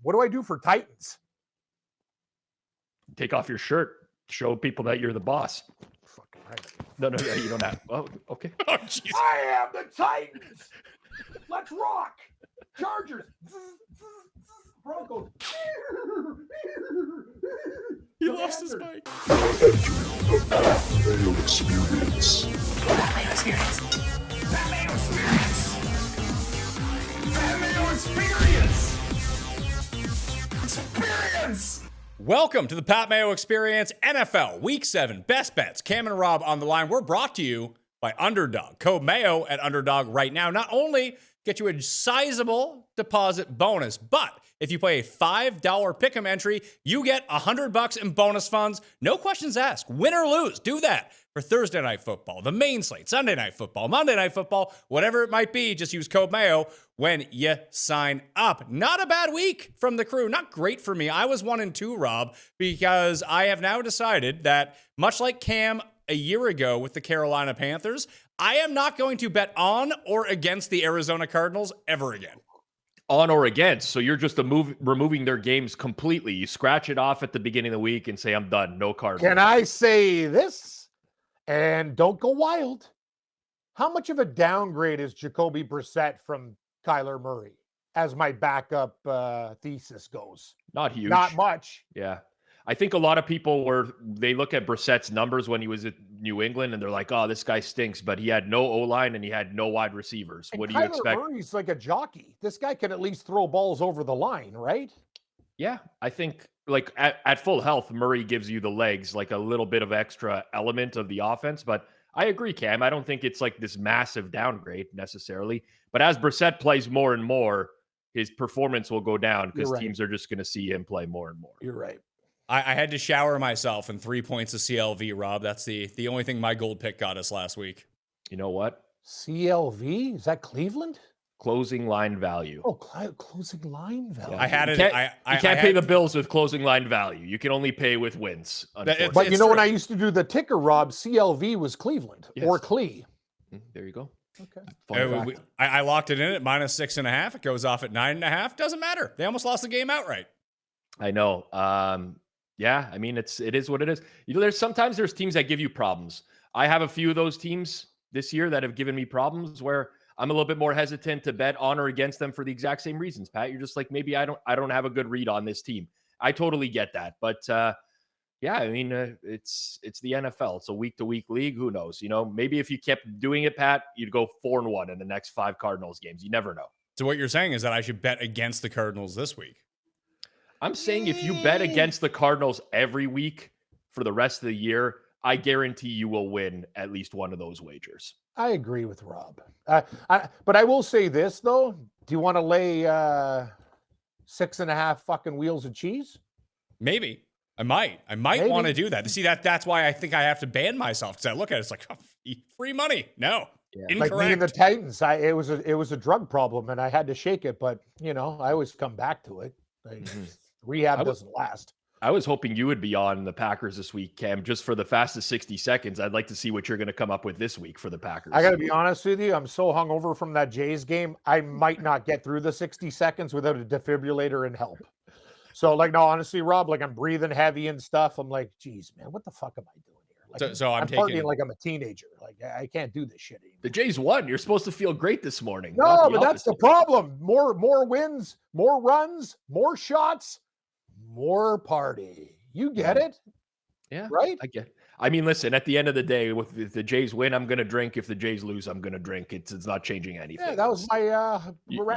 What do I do for Titans? Take off your shirt. Show people that you're the boss. Fucking right. No, you don't have. Oh, okay. Oh, jeez. I am the Titans. Let's rock. Chargers. Broncos. He lost his mic. The Pat Mayo Experience. Pat Mayo Experience. Pat Mayo Experience. Pat Mayo Experience. Experience. Welcome to the Pat Mayo Experience NFL Week 7 Best Bets. Cam and Rob on the line. We're brought to you by Underdog. Code Mayo at Underdog right now. Not only get you a sizable deposit bonus, but if you play a $5 pick'em entry, you get $100 in bonus funds. No questions asked. Win or lose, do that for Thursday Night Football, the main slate, Sunday Night Football, Monday Night Football, whatever it might be. Just use code Mayo when you sign up. Not a bad week from the crew. Not great for me. I was 1-2, Rob, because I have now decided that, much like Cam a year ago with the Carolina Panthers, I am not going to bet on or against the Arizona Cardinals ever again. On or against. So you're just removing their games completely. You scratch it off at the beginning of the week and say, I'm done. No Cardinals. Can I say this? And don't go wild. How much of a downgrade is Jacoby Brissett from Kyler Murray, as my backup thesis goes? Not huge. Not much. Yeah. I think a lot of people they look at Brissett's numbers when he was at New England and they're like, oh, this guy stinks, but he had no O-line and he had no wide receivers. And what do Kyler you expect? Murray's like a jockey. This guy can at least throw balls over the line, right? Yeah, I think like at full health, Murray gives you the legs, like a little bit of extra element of the offense. But I agree, Cam. I don't think it's like this massive downgrade necessarily. But as Brissett plays more and more, his performance will go down because teams are just going to see him play more and more. You're right. I had to shower myself in 3 points of CLV, Rob. That's the only thing my gold pick got us last week. You know what? CLV? Is that Cleveland? Closing line value. Oh, closing line value. I had it. You can't pay the bills with closing line value. You can only pay with wins. But you know, when I used to do the ticker, Rob, CLV was Cleveland or Clee. There you go. Okay. I locked it in at -6.5. It goes off at 9.5. Doesn't matter. They almost lost the game outright. I know. Yeah, I mean, it is what it is. You know, sometimes there's teams that give you problems. I have a few of those teams this year that have given me problems where I'm a little bit more hesitant to bet on or against them for the exact same reasons. Pat, you're just like, maybe I don't have a good read on this team. I totally get that. But yeah, I mean, it's the NFL. It's a week-to-week league. Who knows? You know, maybe if you kept doing it, Pat, you'd go 4-1 in the next 5 Cardinals games. You never know. So what you're saying is that I should bet against the Cardinals this week. I'm saying if you bet against the Cardinals every week for the rest of the year, I guarantee you will win at least one of those wagers. I agree with Rob. But I will say this, though. Do you want to lay 6.5 fucking wheels of cheese? Maybe. I might want to do that. See, that's why I think I have to ban myself, because I look at it, it's like, oh, free money. No. Yeah. Incorrect. Like me and the Titans, it was a drug problem, and I had to shake it. But, you know, I always come back to it. Rehab doesn't last. I was hoping you would be on the Packers this week, Cam, just for the fastest 60 seconds. I'd like to see what you're going to come up with this week for the Packers. I got to be honest with you. I'm so hungover from that Jays game. I might not get through the 60 seconds without a defibrillator and help. So, like, no, honestly, Rob, like, I'm breathing heavy and stuff. I'm like, geez, man, what the fuck am I doing here? Like, so I'm partying like I'm a teenager. Like, I can't do this shit anymore. The Jays won. You're supposed to feel great this morning. No, but that's the problem. More wins, more runs, more shots, more party. You get it? Yeah. Right? I get it. I mean, listen, at the end of the day, if the Jays win, I'm going to drink. If the Jays lose, I'm going to drink. It's not changing anything. Yeah, that was my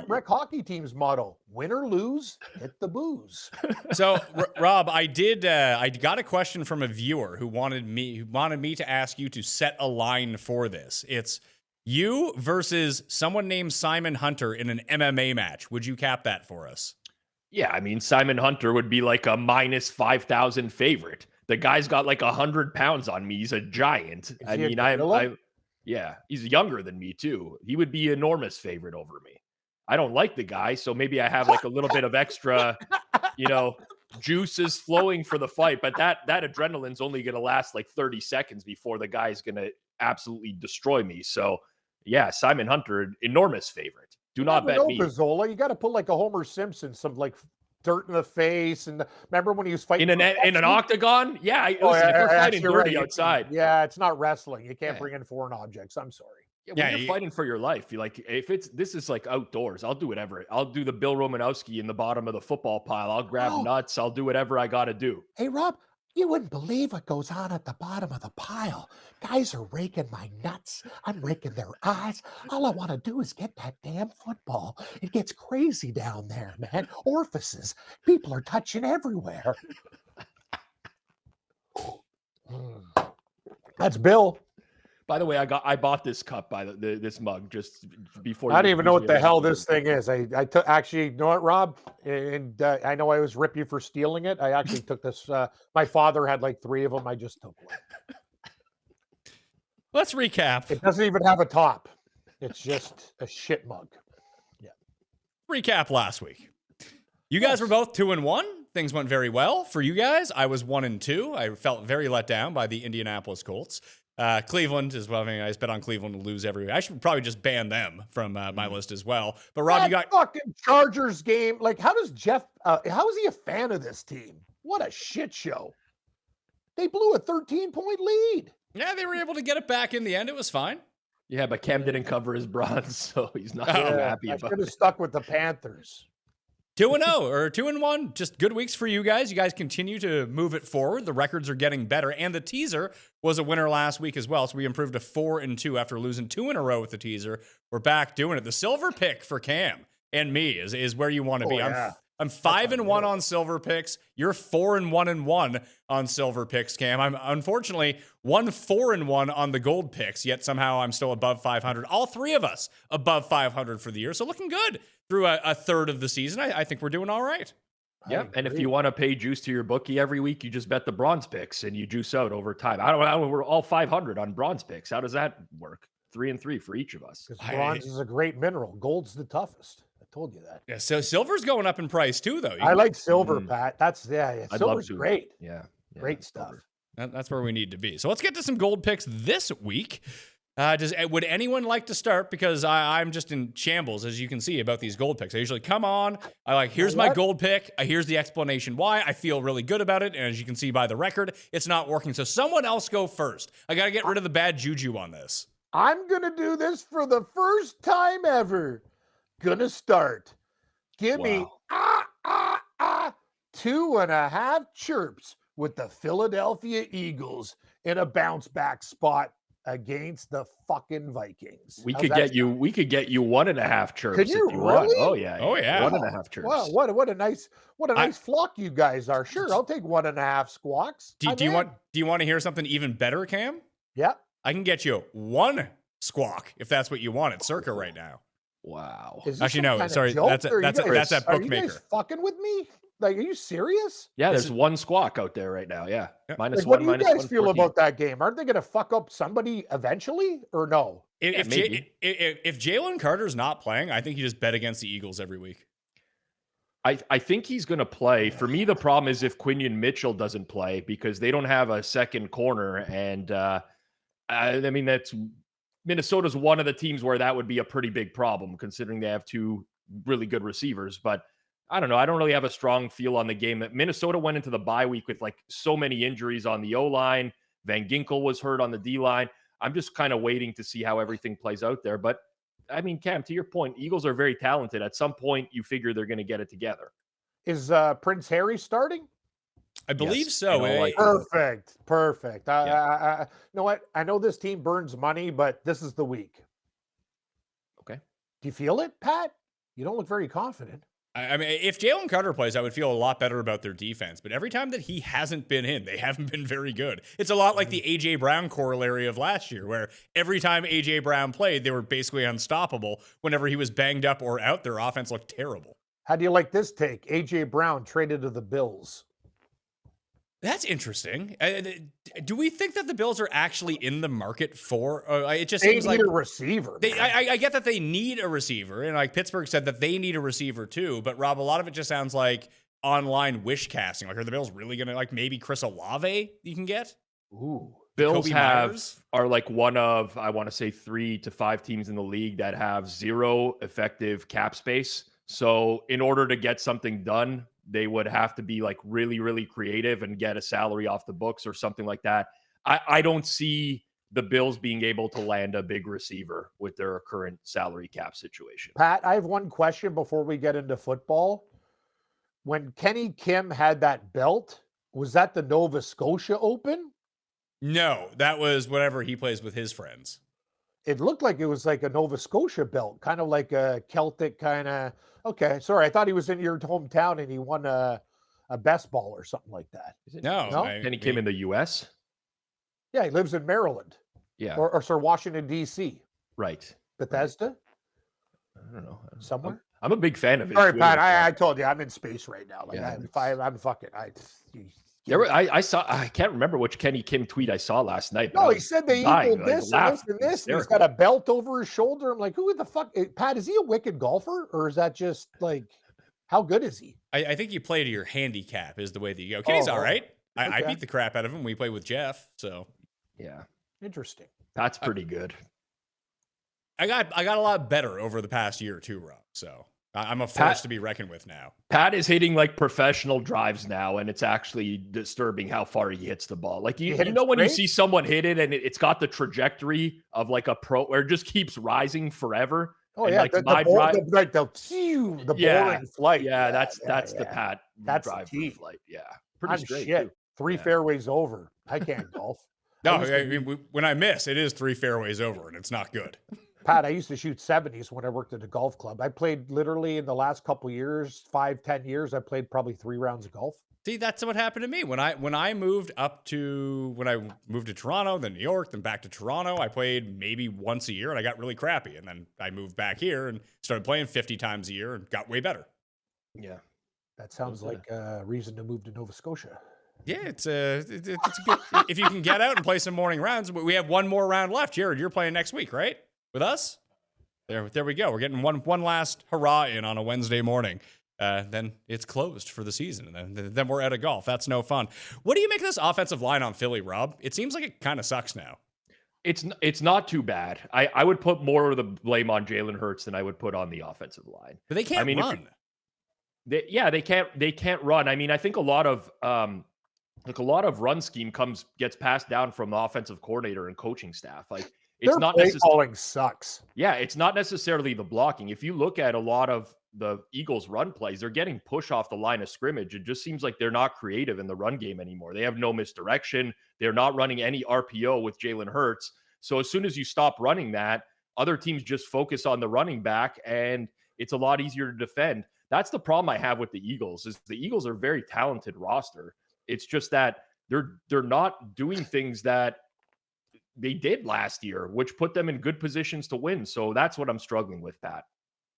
rec hockey team's motto. Win or lose, hit the booze. So, Rob, I got a question from a viewer who wanted me to ask you to set a line for this. It's you versus someone named Simon Hunter in an MMA match. Would you cap that for us? Yeah, I mean, Simon Hunter would be like a -5,000 favorite. The guy's got like 100 pounds on me. He's a giant. I mean, yeah, he's younger than me too. He would be enormous favorite over me. I don't like the guy, so maybe I have like a little bit of extra, juices flowing for the fight. But that adrenaline's only going to last like 30 seconds before the guy's going to absolutely destroy me. So yeah, Simon Hunter, enormous favorite. Do not bet me. Pizzola, you got to put like a Homer Simpson, some like dirt in the face. And remember when he was fighting in an octagon? Yeah, listen, if yeah, we're fighting you're dirty right. outside. Yeah, it's not wrestling. You can't Yeah. bring in foreign objects. I'm sorry. Yeah, Yeah, when you're fighting for your life, you like if this is like outdoors, I'll do whatever. I'll do the Bill Romanowski in the bottom of the football pile. I'll grab nuts. I'll do whatever I got to do. Hey, Rob, you wouldn't believe what goes on at the bottom of the pile. Guys are raking my nuts. I'm raking their eyes. All I want to do is get that damn football. It gets crazy down there, man. Orifices. People are touching everywhere. That's Bill. By the way, I bought this cup by this mug just before. I don't even know what the hell this thing is. I took actually, you know what, Rob? And I know I always rip you for stealing it. I actually took this. My father had like 3 of them. I just took one. Let's recap. It doesn't even have a top. It's just a shit mug. Yeah. Recap last week. You guys were both 2-1. Things went very well for you guys. I was 1-2. I felt very let down by the Indianapolis Colts. Cleveland is well. I mean, I bet on Cleveland to lose every week. I should probably just ban them from my list as well. But Rob, that you got fucking Chargers game. Like, how does Jeff? How is he a fan of this team? What a shit show! They blew a 13-point lead. yeah, they were able to get it back in the end. It was fine. Yeah, but Cam didn't cover his bronze, so he's not too happy I about should have it. stuck with the Panthers. 2-0 or 2-1, just good weeks for you guys. You guys continue to move it forward. The records are getting better, and the teaser was a winner last week as well. So we improved to 4-2 after losing 2 in a row with the teaser. We're back doing it. The silver pick for Cam and me is where you want to be. Yeah. I'm 5-1 on silver picks. You're 4-1 on silver picks, Cam. I'm unfortunately 4-1 on the gold picks. Yet somehow I'm still above 500. All 3 of us above 500 for the year. So looking good through a third of the season. I think we're doing all right. Yeah, and if you want to pay juice to your bookie every week, you just bet the bronze picks and you juice out over time. I don't know. We're all 500 on bronze picks. How does that work? 3-3 for each of us. Because bronze is a great mineral. Gold's the toughest. I told you that. Yeah, so silver's going up in price too, though. I like silver, Pat. That's I'd love silver's to. great. Yeah, Great stuff. silver. That's where we need to be. So let's get to some gold picks this week. Would anyone like to start? Because I'm just in shambles, as you can see, about these gold picks. I usually come on. Here's my gold pick. Here's the explanation why. I feel really good about it. And as you can see by the record, it's not working. So someone else go first. I got to get rid of the bad juju on this. I'm going to do this for the first time ever. Gonna start. Give me 2.5 chirps with the Philadelphia Eagles in a bounce back spot against the fucking Vikings. We could get you 1.5 chirps. Could you if you want. really? Oh yeah. Oh, yeah. 1.5 chirps. Wow, what a nice flock you guys are. Sure, I'll take 1.5 squawks. Do you want to hear something even better, Cam? Yeah. I can get you 1 squawk if that's what you want at Circa right now. Wow. Is this Actually, some no. kind of Sorry, joke, that's or that Are you bookmaker. guys fucking with me? Like, are you serious? Yeah, there's 1 squawk out there right now. Yeah. Yeah. -1, Like, what do you -1, guys feel 14. about that game? Aren't they going to fuck up somebody eventually, or no? If maybe. if Jalen Carter's not playing, I think you just bet against the Eagles every week. I think he's going to play. For me, the problem is if Quinion Mitchell doesn't play because they don't have a second corner. And I mean, Minnesota's one of the teams where that would be a pretty big problem considering they have 2 really good receivers. But I don't know. I don't really have a strong feel on the game. Minnesota went into the bye week with like so many injuries on the O-line. Van Ginkel was hurt on the D-line. I'm just kind of waiting to see how everything plays out there. But I mean, Cam, to your point, Eagles are very talented. At some point, you figure they're going to get it together. Is Prince Harry starting? I believe Yes, so. I know, like- Perfect. You know what? I know this team burns money, but this is the week. Okay. Do you feel it, Pat? You don't look very confident. I mean, if Jalen Carter plays, I would feel a lot better about their defense. But every time that he hasn't been in, they haven't been very good. It's a lot like the A.J. Brown corollary of last year, where every time A.J. Brown played, they were basically unstoppable. Whenever he was banged up or out, their offense looked terrible. How do you like this take? A.J. Brown traded to the Bills. That's interesting. Do we think that the Bills are actually in the market for? It just They seems need like a receiver. They, man. I get that they need a receiver, and like Pittsburgh said that they need a receiver too. But Rob, a lot of it just sounds like online wish casting. Like, are the Bills really gonna like maybe Chris Olave you can get? Ooh. Bills Kobe Myers? are like one of, I want to say 3 to 5 teams in the league that have 0 effective cap space. So in order to get something done, they would have to be like really, really creative and get a salary off the books or something like that. I don't see the Bills being able to land a big receiver with their current salary cap situation. Pat, I have one question before we get into football. When Kenny Kim had that belt, was that the Nova Scotia Open? No, that was whatever he plays with his friends. It looked like it was like a Nova Scotia belt, kind of like a Celtic kind of. Okay, sorry, I thought he was in your hometown and he won a best ball or something like that. No, Kenny Kim in the U.S.? Yeah, he lives in Maryland. Yeah. Or Washington, D.C. Right. Bethesda? I don't know. Somewhere? I'm a big fan of it. All right, Pat, I told you, I'm in space right now. Like, Yeah, I'm fucking. I can't remember which Kenny Kim tweet I saw last night. No, he said they dying, equaled this and this and this. And he's got a belt over his shoulder. I'm like, who the fuck? Pat, is he a wicked golfer? Or is that just like, how good is he? I think you play to your handicap is the way that you go. Kenny's all right. I Okay. beat the crap out of him. We played with Jeff. So Yeah. Interesting. That's pretty good. I got a lot better over the past year or two, Rob. So I'm a force to be reckoned with now. Pat is hitting like professional drives now, and it's actually disturbing how far he hits the ball. Like you know when you see someone hit it and it's got the trajectory of like a pro where it just keeps rising forever. Oh and yeah, like the boring flight. Yeah, that's the Pat. That's drive the for flight. Yeah, pretty I'm straight. shit. Too. 3 Yeah. fairways over. I can't golf. No, I mean, when I miss, it is 3 fairways over, and it's not good. Pat, I used to shoot 70s when I worked at a golf club. I played literally in the last couple of years, 5-10 years, I played probably 3 rounds of golf. See, that's what happened to me when I moved to Toronto, then New York, then back to Toronto. I played maybe once a year, and I got really crappy. And then I moved back here and started playing 50 times a year and got way better. Yeah, That sounds like a reason to move to Nova Scotia. Yeah, it's a good if you can get out and play some morning rounds. We have one more round left. Jared, you're playing next week, right? With us? There we go. We're getting one last hurrah in on a Wednesday morning. Then it's closed for the season. And then we're out of golf. That's no fun. What do you make of this offensive line on Philly, Rob? It seems like it kind of sucks now. It's not too bad. I would put more of the blame on Jalen Hurts than I would put on the offensive line. But they can't run. They can't run. I mean, I think a lot of run scheme gets passed down from the offensive coordinator and coaching staff. Like it's not play calling sucks. Yeah, it's not necessarily the blocking. If you look at a lot of the Eagles' run plays, they're getting push off the line of scrimmage. It just seems like they're not creative in the run game anymore. They have no misdirection. They're not running any RPO with Jalen Hurts. So as soon as you stop running that, other teams just focus on the running back, and it's a lot easier to defend. That's the problem I have with the Eagles. Is the Eagles are a very talented roster. It's just that they're not doing things that they did last year, which put them in good positions to win. So that's what I'm struggling with, Pat.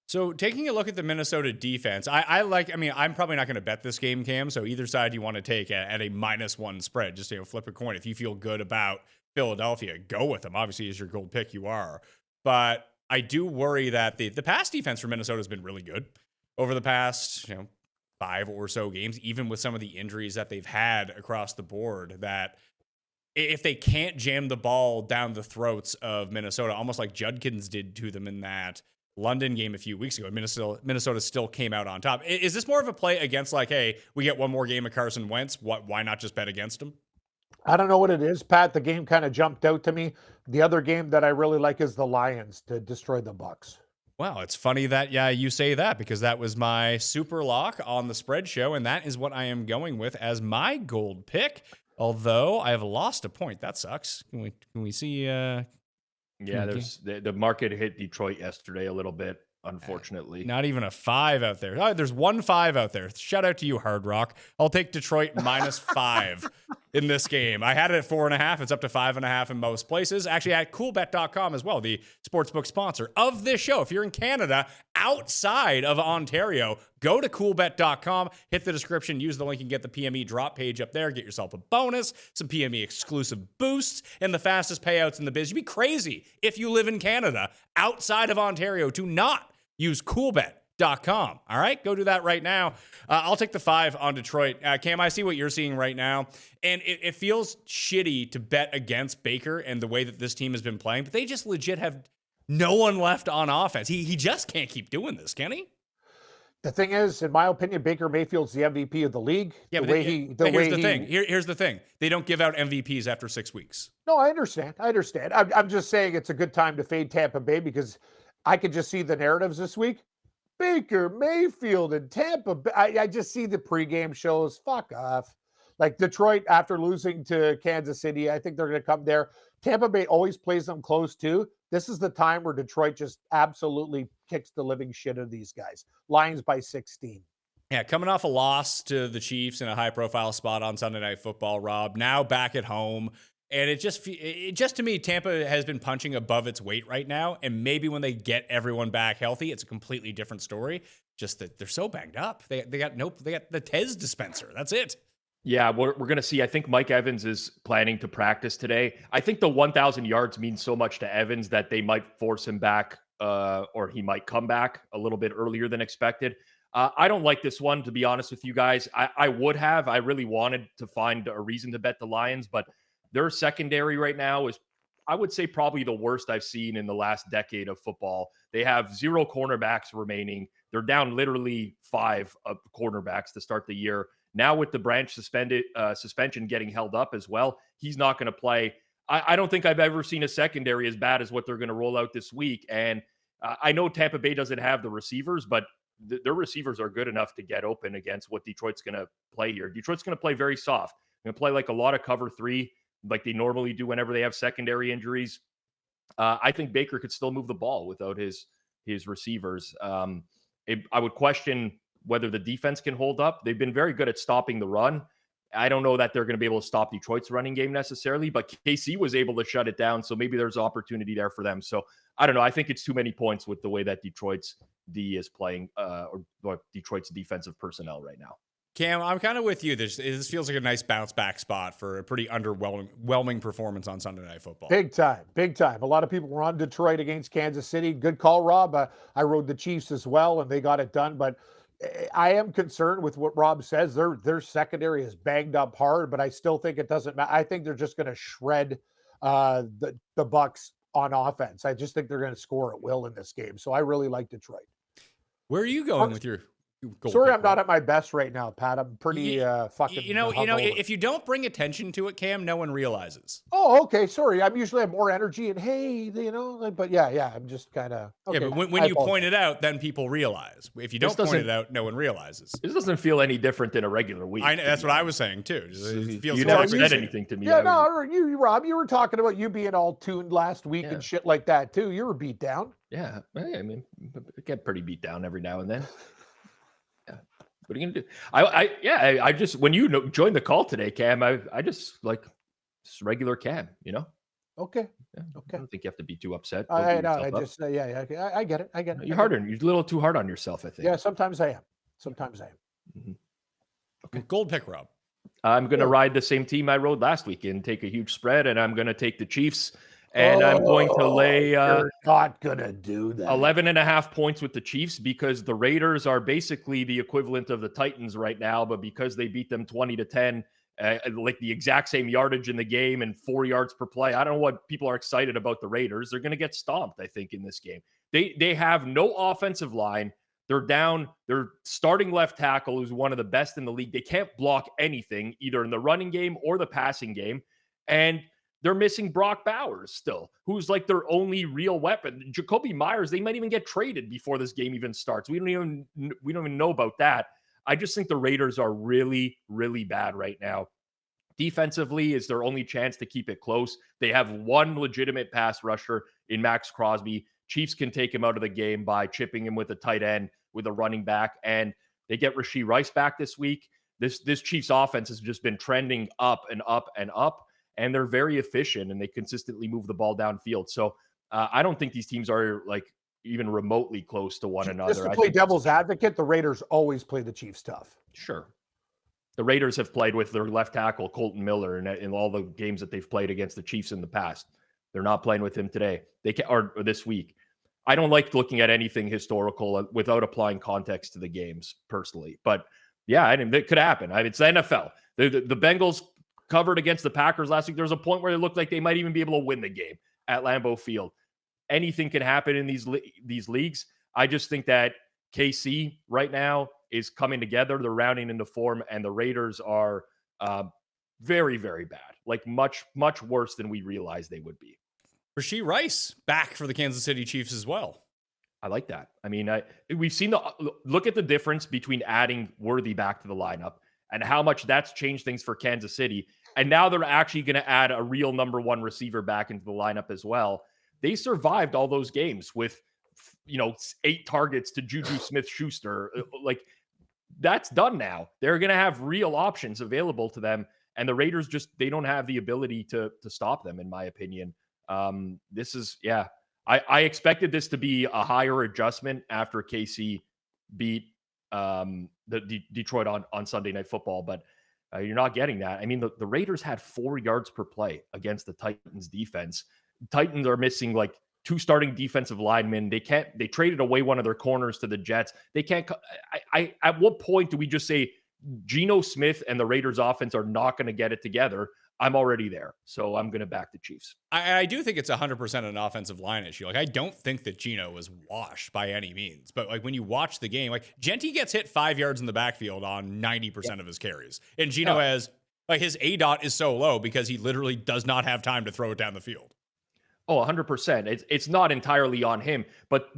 So taking a look at the Minnesota defense, I'm probably not going to bet this game, Cam. So either side you want to take at a -1 spread, just flip a coin. If you feel good about Philadelphia, go with them. Obviously, as your gold pick, you are. But I do worry that the pass defense for Minnesota has been really good over the past 5 or so games, even with some of the injuries that they've had across the board, that if they can't jam the ball down the throats of Minnesota, almost like Judkins did to them in that London game a few weeks ago, Minnesota still came out on top. Is this more of a play against like, hey, we get one more game of Carson Wentz? Why not just bet against him? I don't know what it is, Pat. The game kind of jumped out to me. The other game that I really like is the Lions to destroy the Bucs. Wow, it's funny that you say that, because that was my super lock on the spread show, and that is what I am going with as my gold pick. Although I have lost a point, that sucks. Can we see? Yeah, there's the market hit Detroit yesterday a little bit, unfortunately. Not even a 5 out there. Oh, there's 1 5 out there. Shout out to you, Hard Rock. I'll take Detroit -5 in this game. I had it at 4.5. It's up to 5.5 in most places. Actually, at coolbet.com as well, the sportsbook sponsor of this show. If you're in Canada, outside of Ontario, go to coolbet.com, hit the description, use the link, and get the PME drop page up there. Get yourself a bonus, some PME exclusive boosts, and the fastest payouts in the biz. You'd be crazy if you live in Canada outside of Ontario to not use coolbet.com. All right, go do that right now. I'll take the 5 on Detroit. Cam, I see what you're seeing right now, and it feels shitty to bet against Baker and the way that this team has been playing, but they just legit have no one left on offense. He just can't keep doing this, can he? The thing is, in my opinion, Baker Mayfield's the MVP of the league. Yeah, the but way here's the thing. Here's the thing. They don't give out MVPs after 6 weeks. No, I understand. I'm just saying it's a good time to fade Tampa Bay because I could just see the narratives this week. Baker Mayfield and Tampa Bay. I just see the pregame shows. Fuck off. Like Detroit, after losing to Kansas City, I think they're going to come there. Tampa Bay always plays them close too. This is the time where Detroit just absolutely kicks the living shit out of these guys. Lions by 16. Yeah, coming off a loss to the Chiefs in a high-profile spot on Sunday Night Football, Rob. Now back at home, and it just to me, Tampa has been punching above its weight right now. And maybe when they get everyone back healthy, it's a completely different story. Just that they're so banged up. They got the Tez dispenser. That's it. Yeah, we're going to see. I think Mike Evans is planning to practice today. I think the 1,000 yards means so much to Evans that they might force him back, or he might come back a little bit earlier than expected. I don't like this one, to be honest with you guys. I really wanted to find a reason to bet the Lions, but their secondary right now is, I would say, probably the worst I've seen in the last decade of football. They have 0 cornerbacks remaining. They're down literally 5 cornerbacks to start the year. Now with the Branch suspension getting held up as well, he's not going to play. I don't think I've ever seen a secondary as bad as what they're going to roll out this week. And I know Tampa Bay doesn't have the receivers, but their receivers are good enough to get open against what Detroit's going to play here. Detroit's going to play very soft. They're going to play like a lot of cover 3, like they normally do whenever they have secondary injuries. I think Baker could still move the ball without his receivers. I would question whether the defense can hold up. They've been very good at stopping the run. I don't know that they're going to be able to stop Detroit's running game necessarily, but KC was able to shut it down. So maybe there's opportunity there for them. So I don't know. I think it's too many points with the way that Detroit's D is playing, or Detroit's defensive personnel right now. Cam, I'm kind of with you. This feels like a nice bounce back spot for a pretty underwhelming performance on Sunday Night Football. Big time. A lot of people were on Detroit against Kansas City. Good call, Rob. I rode the Chiefs as well, and they got it done. But I am concerned with what Rob says. Their secondary is banged up hard, but I still think it doesn't matter. I think they're just going to shred the Bucs on offense. I just think they're going to score at will in this game. So I really like Detroit. Where are you going with your goal? Sorry, I'm not at my best right now, Pat. I'm pretty fucking. You know, if you don't bring attention to it, Cam, no one realizes. Oh, okay. Sorry, I'm usually have more energy and hey, but yeah, I'm just kind of. Okay. Yeah, but when you point it out, then people realize. If you don't point it out, no one realizes. This doesn't feel any different than a regular week. I know, that's what I was saying too. You never said anything to me. Yeah, Rob, you were talking about you being all tuned last week and shit like that too. You were beat down. Yeah, I mean, I get pretty beat down every now and then. What are you gonna do? I just, when you joined the call today, Cam, I just like just regular Cam, you know. Okay. Yeah, okay. I don't think you have to be too upset. I know. I just yeah. I get it. You're a little too hard on yourself, I think. Yeah, sometimes I am. Mm-hmm. Okay, gold pick, Rob. I'm gonna ride the same team I rode last week and take a huge spread, and I'm gonna take the Chiefs. And I'm going to lay you're not gonna do that. 11.5 points with the Chiefs because the Raiders are basically the equivalent of the Titans right now, but because they beat them 20-10, like the exact same yardage in the game and 4 yards per play. I don't know what people are excited about the Raiders. They're going to get stomped, I think, in this game. They have no offensive line. They're down. Their starting left tackle, who's one of the best in the league. They can't block anything, either in the running game or the passing game. And they're missing Brock Bowers still, who's like their only real weapon. Jacoby Myers, they might even get traded before this game even starts. We don't even know about that. I just think the Raiders are really, really bad right now. Defensively is their only chance to keep it close. They have one legitimate pass rusher in Max Crosby. Chiefs can take him out of the game by chipping him with a tight end, with a running back, and they get Rashee Rice back this week. This Chiefs offense has just been trending up and up and up. And they're very efficient and they consistently move the ball downfield. So I don't think these teams are like even remotely close to one another. Just to play devil's advocate, the Raiders always play the Chiefs tough. Sure. The Raiders have played with their left tackle, Colton Miller, in all the games that they've played against the Chiefs in the past. They're not playing with him today. Or this week. I don't like looking at anything historical without applying context to the games personally. But yeah, it could happen. It's the NFL. The Bengals covered against the Packers last week. There was a point where it looked like they might even be able to win the game at Lambeau Field. Anything can happen in these leagues. I just think that KC right now is coming together. They're rounding into form, and the Raiders are very, very bad. Like much, much worse than we realized they would be. Rashee Rice back for the Kansas City Chiefs as well. I like that. I mean, we've seen look at the difference between adding Worthy back to the lineup and how much that's changed things for Kansas City. And now they're actually going to add a real number one receiver back into the lineup as well. They survived all those games with, 8 targets to Juju Smith-Schuster. Like, that's done now. They're going to have real options available to them. And the Raiders they don't have the ability to stop them, in my opinion. This is, I expected this to be a higher adjustment after KC beat Detroit on Sunday Night Football, but you're not getting that. I mean, the Raiders had 4 yards per play against the Titans defense. Titans are missing like 2 starting defensive linemen. They traded away one of their corners to the Jets. They can't. At what point do we just say Geno Smith and the Raiders offense are not going to get it together? I'm already there. So I'm going to back the Chiefs. I do think it's 100% an offensive line issue. Like, I don't think that Geno was washed by any means, but like when you watch the game, like Genty gets hit 5 yards in the backfield on 90% of his carries. And Geno has like his ADOT is so low because he literally does not have time to throw it down the field. Oh, 100%. It's not entirely on him, but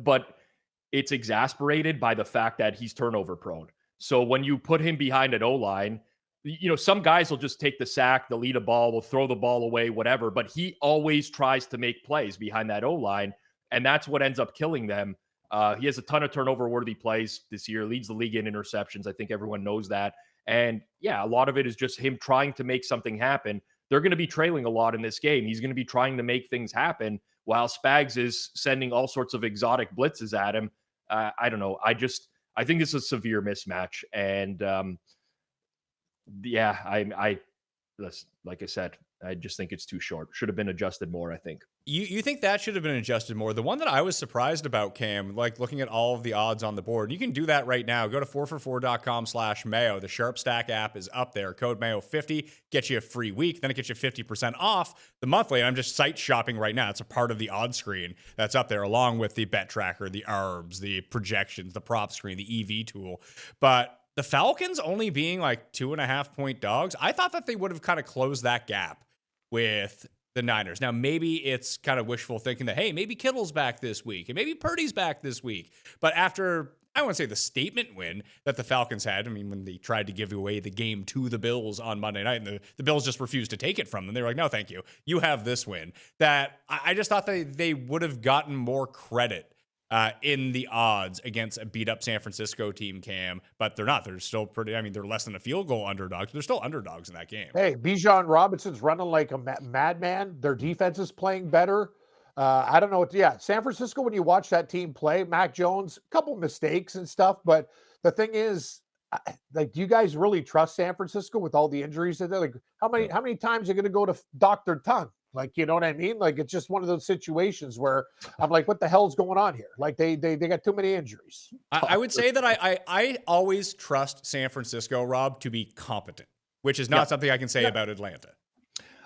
it's exasperated by the fact that he's turnover prone. So when you put him behind an O-line, some guys will just take the sack, they'll eat a ball, will throw the ball away, whatever. But he always tries to make plays behind that O-line, and that's what ends up killing them. He has a ton of turnover-worthy plays this year, leads the league in interceptions. I think everyone knows that. And, a lot of it is just him trying to make something happen. They're going to be trailing a lot in this game. He's going to be trying to make things happen while Spags is sending all sorts of exotic blitzes at him. I don't know. I think it's a severe mismatch. And, like I said, I just think it's too short. Should have been adjusted more, I think. You think that should have been adjusted more? The one that I was surprised about, Cam, like looking at all of the odds on the board, you can do that right now. Go to 4for4.com/Mayo. The Sharp Stack app is up there. Code Mayo50 gets you a free week. Then it gets you 50% off the monthly. And I'm just site shopping right now. It's a part of the odd screen that's up there, along with the bet tracker, the ARBs, the projections, the prop screen, the EV tool. But the Falcons only being like 2.5-point dogs, I thought that they would have kind of closed that gap with the Niners. Now, maybe it's kind of wishful thinking that, hey, maybe Kittle's back this week and maybe Purdy's back this week. But after, I wouldn't say the statement win that the Falcons had, I mean, when they tried to give away the game to the Bills on Monday night and the Bills just refused to take it from them. They were like, no, thank you. You have this win. That I just thought they would have gotten more credit in the odds against a beat-up San Francisco team, Cam, but they're not. They're still they're less than a field goal underdogs. They're still underdogs in that game. Hey, Bijan Robinson's running like a madman. Their defense is playing better. I don't know. San Francisco, when you watch that team play, Mac Jones, a couple mistakes and stuff, but the thing is, like, do you guys really trust San Francisco with all the injuries that they're like? How many times are you going to go to Dr. Tongue? Like, you know what I mean? Like, it's just one of those situations where I'm like, what the hell's going on here? Like, they got too many injuries. I would say that I always trust San Francisco, Rob, to be competent, which is not something I can say about Atlanta.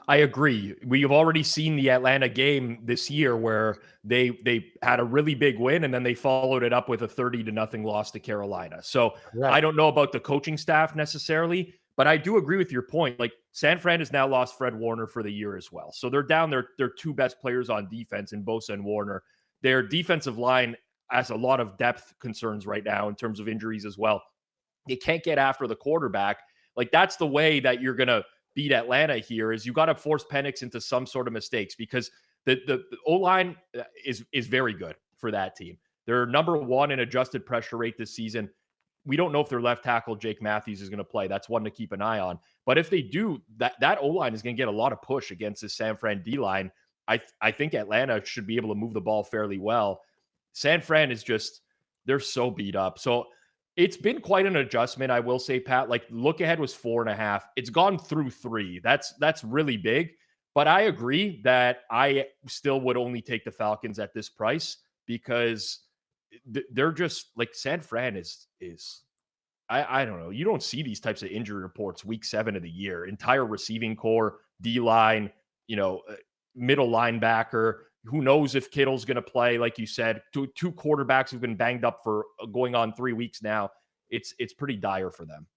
I agree. We've already seen the Atlanta game this year where they had a really big win and then they followed it up with a 30-0 loss to Carolina. So I don't know about the coaching staff necessarily, but I do agree with your point. Like, San Fran has now lost Fred Warner for the year as well. So they're down their 2 best players on defense in Bosa and Warner. Their defensive line has a lot of depth concerns right now in terms of injuries as well. They can't get after the quarterback. Like, that's the way that you're going to beat Atlanta here, is you got to force Penix into some sort of mistakes, because the O-line is very good for that team. They're number 1 in adjusted pressure rate this season. We don't know if their left tackle, Jake Matthews, is going to play. That's one to keep an eye on. But if they do, that O-line is going to get a lot of push against this San Fran D-line. I think Atlanta should be able to move the ball fairly well. San Fran is just, they're so beat up. So it's been quite an adjustment, I will say, Pat. Like, look ahead was 4.5. It's gone through 3. That's really big. But I agree that I still would only take the Falcons at this price, because they're just like, San Fran is I don't know. You don't see these types of injury reports week 7 of the year. Entire receiving core, D-line, middle linebacker, Who knows if Kittle's going to play? Like you said, two quarterbacks who've been banged up for going on 3 weeks now. It's pretty dire for them.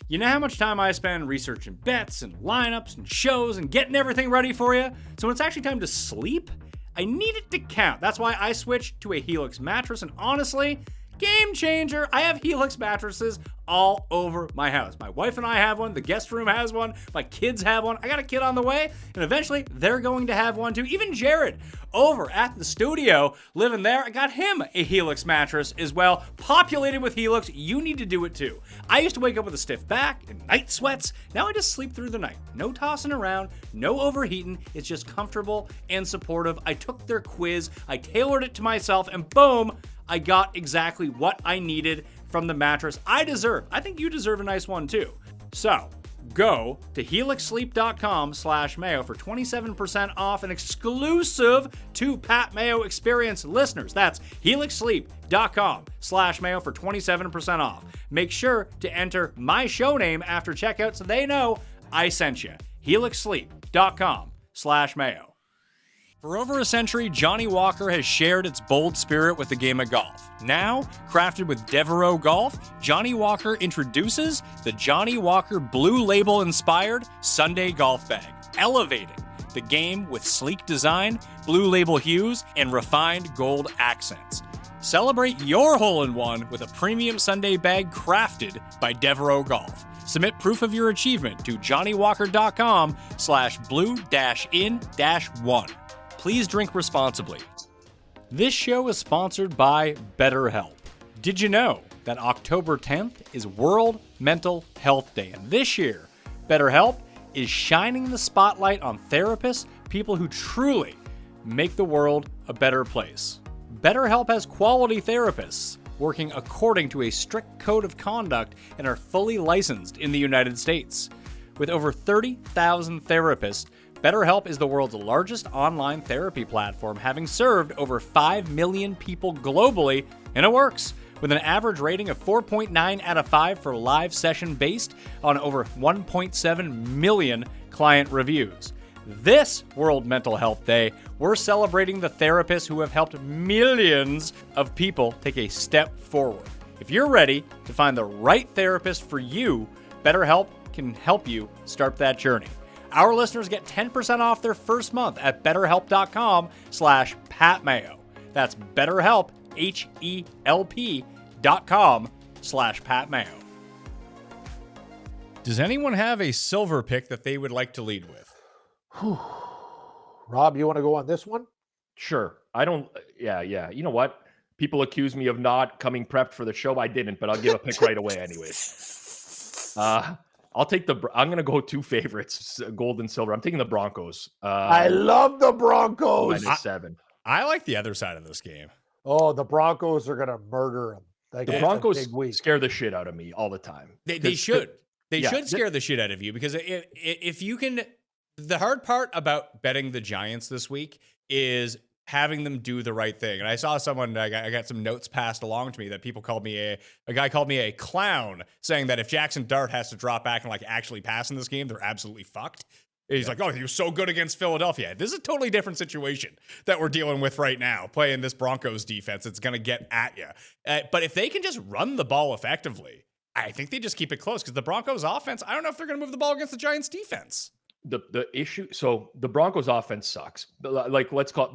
You know how much time I spend researching bets and lineups and shows and getting everything ready for you? So when it's actually time to sleep, I need it to count. That's why I switched to a Helix mattress, and honestly, game changer. I have Helix mattresses all over my house. My wife and I have one. The guest room has one. My kids have one. I got a kid on the way, and eventually they're going to have one too. Even Jared over at the studio living there, I got him a Helix mattress as well. Populated with Helix, you need to do it too. I used to wake up with a stiff back and night sweats. Now I just sleep through the night. No tossing around, no overheating. It's just comfortable and supportive. I took their quiz, I tailored it to myself, and boom, I got exactly what I needed from the mattress I deserve. I think you deserve a nice one too. So go to helixsleep.com/Mayo for 27% off, and exclusive to Pat Mayo Experience listeners. That's helixsleep.com/Mayo for 27% off. Make sure to enter my show name after checkout so they know I sent you. helixsleep.com/Mayo. For over a century, Johnnie Walker has shared its bold spirit with the game of golf. Now, crafted with Devereux Golf, Johnnie Walker introduces the Johnnie Walker Blue Label-inspired Sunday Golf Bag, elevating the game with sleek design, Blue Label hues, and refined gold accents. Celebrate your hole-in-one with a premium Sunday bag crafted by Devereux Golf. Submit proof of your achievement to johnniewalker.com/blue-in-1. Please drink responsibly. This show is sponsored by BetterHelp. Did you know that October 10th is World Mental Health Day? And this year, BetterHelp is shining the spotlight on therapists, people who truly make the world a better place. BetterHelp has quality therapists working according to a strict code of conduct and are fully licensed in the United States. With over 30,000 therapists, BetterHelp is the world's largest online therapy platform, having served over 5 million people globally, and it works. With an average rating of 4.9 out of 5 for live session based on over 1.7 million client reviews. This World Mental Health Day, we're celebrating the therapists who have helped millions of people take a step forward. If you're ready to find the right therapist for you, BetterHelp can help you start that journey. Our listeners get 10% off their first month at betterhelp.com/PatMayo. That's BetterHelp, HELP.com/PatMayo. Does anyone have a silver pick that they would like to lead with? Rob, you want to go on this one? Sure. I don't. Yeah. You know what? People accuse me of not coming prepped for the show. I didn't, but I'll give a pick right away anyways. I'll take I'm going to go 2 favorites, gold and silver. I'm taking the Broncos. I love the Broncos. -7. I like the other side of this game. Oh, the Broncos are going to murder them. The Broncos scare the shit out of me all the time. They should. They should scare the shit out of you, because if you can, the hard part about betting the Giants this week is having them do the right thing. And I saw someone, I got some notes passed along to me that people called me a guy called me a clown, saying that if Jackson Dart has to drop back and like actually pass in this game, they're absolutely fucked. He's like, oh, he was so good against Philadelphia. This is a totally different situation that we're dealing with right now, playing this Broncos defense. It's going to get at you. But if they can just run the ball effectively, I think they just keep it close, because the Broncos offense, I don't know if they're going to move the ball against the Giants defense. The issue, so the Broncos offense sucks. Like, let's call it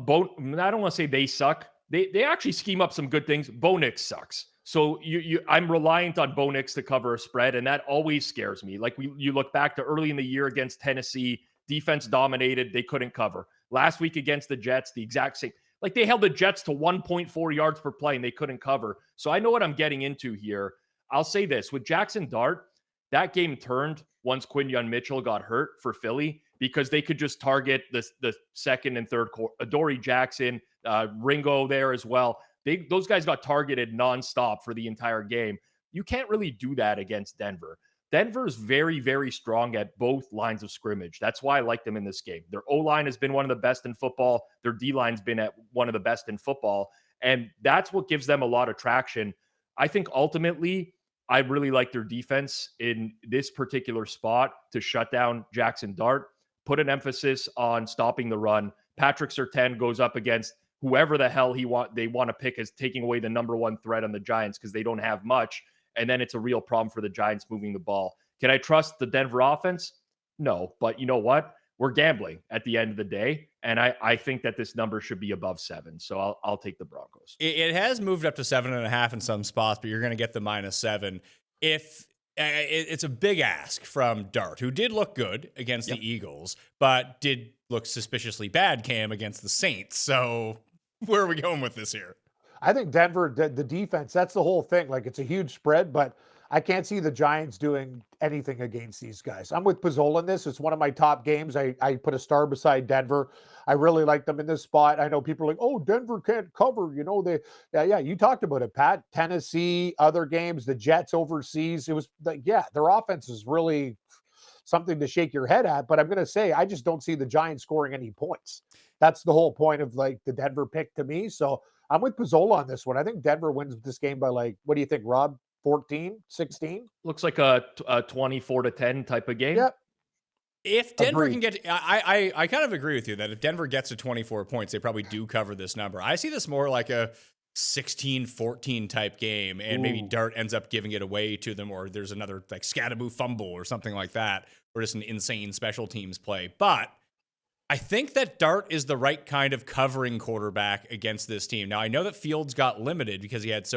I don't want to say they suck. They actually scheme up some good things. Bo Nix sucks. So I'm reliant on Bo Nix to cover a spread, and that always scares me. Like, you look back to early in the year against Tennessee, defense dominated, they couldn't cover. Last week against the Jets, the exact same. Like, they held the Jets to 1.4 yards per play, and they couldn't cover. So I know what I'm getting into here. I'll say this, with Jackson Dart, that game turned once Quinyon Mitchell got hurt for Philly, because they could just target the second and third quarter. Adoree Jackson, Ringo there as well. Those guys got targeted nonstop for the entire game. You can't really do that against Denver. Denver's very, very strong at both lines of scrimmage. That's why I like them in this game. Their O-line has been one of the best in football. Their D-line's been at one of the best in football. And that's what gives them a lot of traction. I think ultimately, I really like their defense in this particular spot to shut down Jackson Dart, put an emphasis on stopping the run, Patrick Surtain goes up against whoever the hell they want to pick as taking away the number one threat on the Giants because they don't have much. And then it's a real problem for the Giants moving the ball. Can I trust the Denver offense? No, but you know what? We're gambling at the end of the day. And I think that this number should be above 7. So I'll take the Broncos. It has moved up to 7.5 in some spots, but you're going to get the -7. If it's a big ask from Dart, who did look good against the Eagles, but did look suspiciously bad, Cam, against the Saints. So where are we going with this here? I think Denver, the defense, that's the whole thing. Like, it's a huge spread, but I can't see the Giants doing anything against these guys. I'm with Pizzola in this. It's one of my top games. I put a star beside Denver. I really like them in this spot. I know people are like, oh, Denver can't cover. You know, yeah, you talked about it, Pat. Tennessee, other games, the Jets overseas. It was like, yeah, their offense is really something to shake your head at. But I'm going to say, I just don't see the Giants scoring any points. That's the whole point of like the Denver pick to me. So I'm with Pizzola on this one. I think Denver wins this game by like, what do you think, Rob? 14, 16? Looks like a 24-10 type of game. Yep. If Denver Agreed. can get, I kind of agree with you that if Denver gets to 24 points, they probably do cover this number. I see this more like a 16-14 type game, and maybe Dart ends up giving it away to them, or there's another like Scattaboo fumble or something like that, or just an insane special teams play. But I think that Dart is the right kind of covering quarterback against this team. Now, I know that Fields got limited because he had